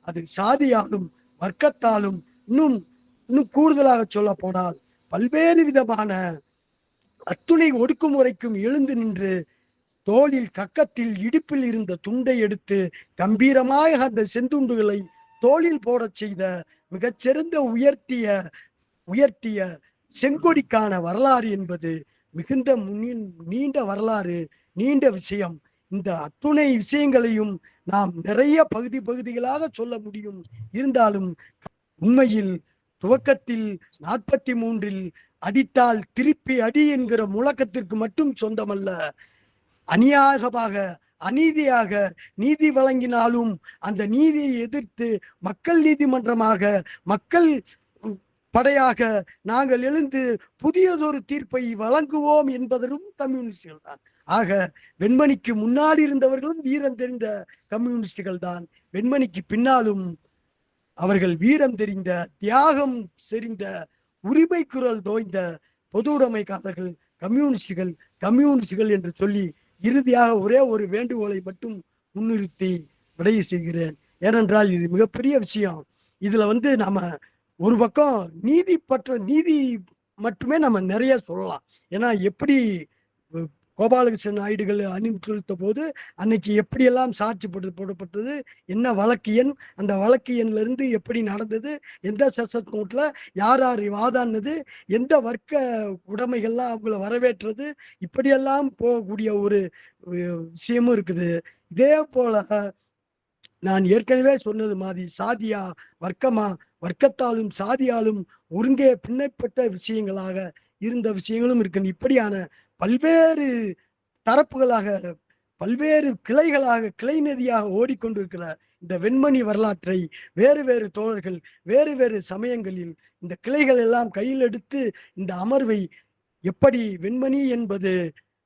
Speaker 2: அது சாதியாலும் வர்க்கத்தாலும் இன்னும் கூடுதலாக சொல்ல போனால் பல்வேறு விதமான அத்துணை ஒடுக்குமுறைக்கும் எழுந்து நின்று தோளில் கக்கத்தில் இடுப்பில் இருந்த துண்டை எடுத்து கம்பீரமாக அந்த செந்துண்டுகளை தோளில் போடச் செய்த மிகச்சிறந்த உயர்த்திய செங்கொடிக்கான வரலாறு என்பது மிகுந்த நீண்ட வரலாறு, நீண்ட விஷயம். இந்த அத்துணை விஷயங்களையும் நாம் நிறைய பகுதிகளாக சொல்ல முடியும். இருந்தாலும் உண்மையில் துவக்கத்தில் 43 அடித்தால் திருப்பி அடி என்கிற முழக்கத்திற்கு மட்டும் சொந்தமல்ல, அநியாயமாக அநீதியாக நீதி வழங்கினாலும் அந்த நீதியை எதிர்த்து மக்கள் நீதிமன்றமாக மக்கள் படையாக நாங்கள் எழுந்து புதியதொரு தீர்ப்பை வழங்குவோம் என்பதும் கம்யூனிஸ்டுகள் தான். ஆக வெண்மணிக்கு முன்னாடி இருந்தவர்களும் வீரம் தெரிந்த கம்யூனிஸ்டுகள் தான். வெண்மணிக்கு பின்னாலும் அவர்கள் வீரம் தெரிந்த, தியாகம் செறிந்த, உரிமை குரல் தோய்ந்த பொது உடைமைக்காரர்கள் கம்யூனிஸ்டுகள் என்று சொல்லி இறுதியாக ஒரே ஒரு வேண்டுகோளை மட்டும் முன்னிறுத்தி விடையை செய்கிறேன். ஏனென்றால் இது மிகப்பெரிய விஷயம். இதுல நம்ம ஒரு பக்கம் நீதி மட்டுமே நம்ம நிறைய சொல்லலாம். ஏன்னா எப்படி கோபாலகிருஷ்ணன் நாயுடுகள் அனுமதித்த போது அன்னைக்கு எப்படியெல்லாம் சாட்சி போடப்பட்டது, என்ன வழக்கு எண், அந்த வழக்கு எண்ணில் இருந்து எப்படி நடந்தது, எந்த செஷன் கோர்ட்ல யார் வாதாடினது, எந்த வர்க்க உடைமைகள்லாம் அவங்கள வரவேற்றது, இப்படியெல்லாம் போகக்கூடிய ஒரு விஷயமும் இருக்குது. இதே போல நான் ஏற்கனவே சொன்னது மாதிரி சாதியா வர்க்கமா, வர்க்கத்தாலும் சாதியாலும் ஒருங்கே பின்னப்பட்ட விஷயங்களாக இருந்த விஷயங்களும் இருக்கு. இப்படியான பல்வேறு தரப்புகளாக, பல்வேறு கிளைகளாக, கிளை நதியாக ஓடிக்கொண்டிருக்கிற இந்த வெண்மணி வரலாற்றை வேறு தோழர்கள் வேறு சமயங்களில் இந்த கிளைகள் எல்லாம் கையில் எடுத்து இந்த அமர்வை எப்படி வெண்மணி என்பது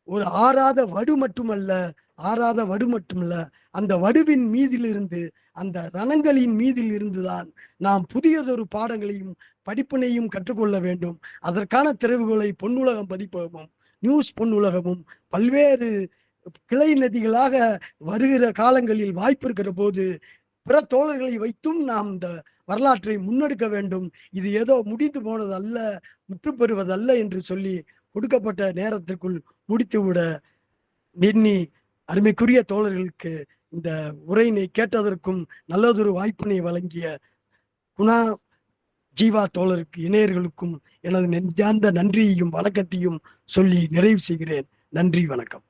Speaker 2: ஒரு ஆறாத வடு மட்டுமல்ல, அந்த வடுவின் மீதிலிருந்து, அந்த ரணங்களின் மீதில் இருந்துதான் நாம் புதியதொரு பாடங்களையும் படிப்பினையும் கற்றுக்கொள்ள வேண்டும். அதற்கான திறவுகளை பொன்னுலகம் பதிப்பகமும் நியூஸ் பொன்னுலகமும் பல்வேறு கிளை நதிகளாக வருகிற காலங்களில் வாய்ப்பு இருக்கிற போது பிற தோழர்களை வைத்தும் நாம் இந்த வரலாற்றை முன்னெடுக்க வேண்டும். இது ஏதோ முடிந்து போனதல்ல, முற்று பெறுவதல்ல என்று சொல்லி கொடுக்கப்பட்ட நேரத்திற்குள் முடித்துவிட எண்ணி அருமைக்குரிய தோழர்களுக்கு இந்த உரையினை கேட்டதற்கும் நல்லதொரு வாய்ப்பினை வழங்கிய குணா ஜீவா தோழருக்கு இணையர்களுக்கும் எனது நெஞ்சார்ந்த நன்றியையும் வணக்கத்தையும் சொல்லி நிறைவு செய்கிறேன். நன்றி, வணக்கம்.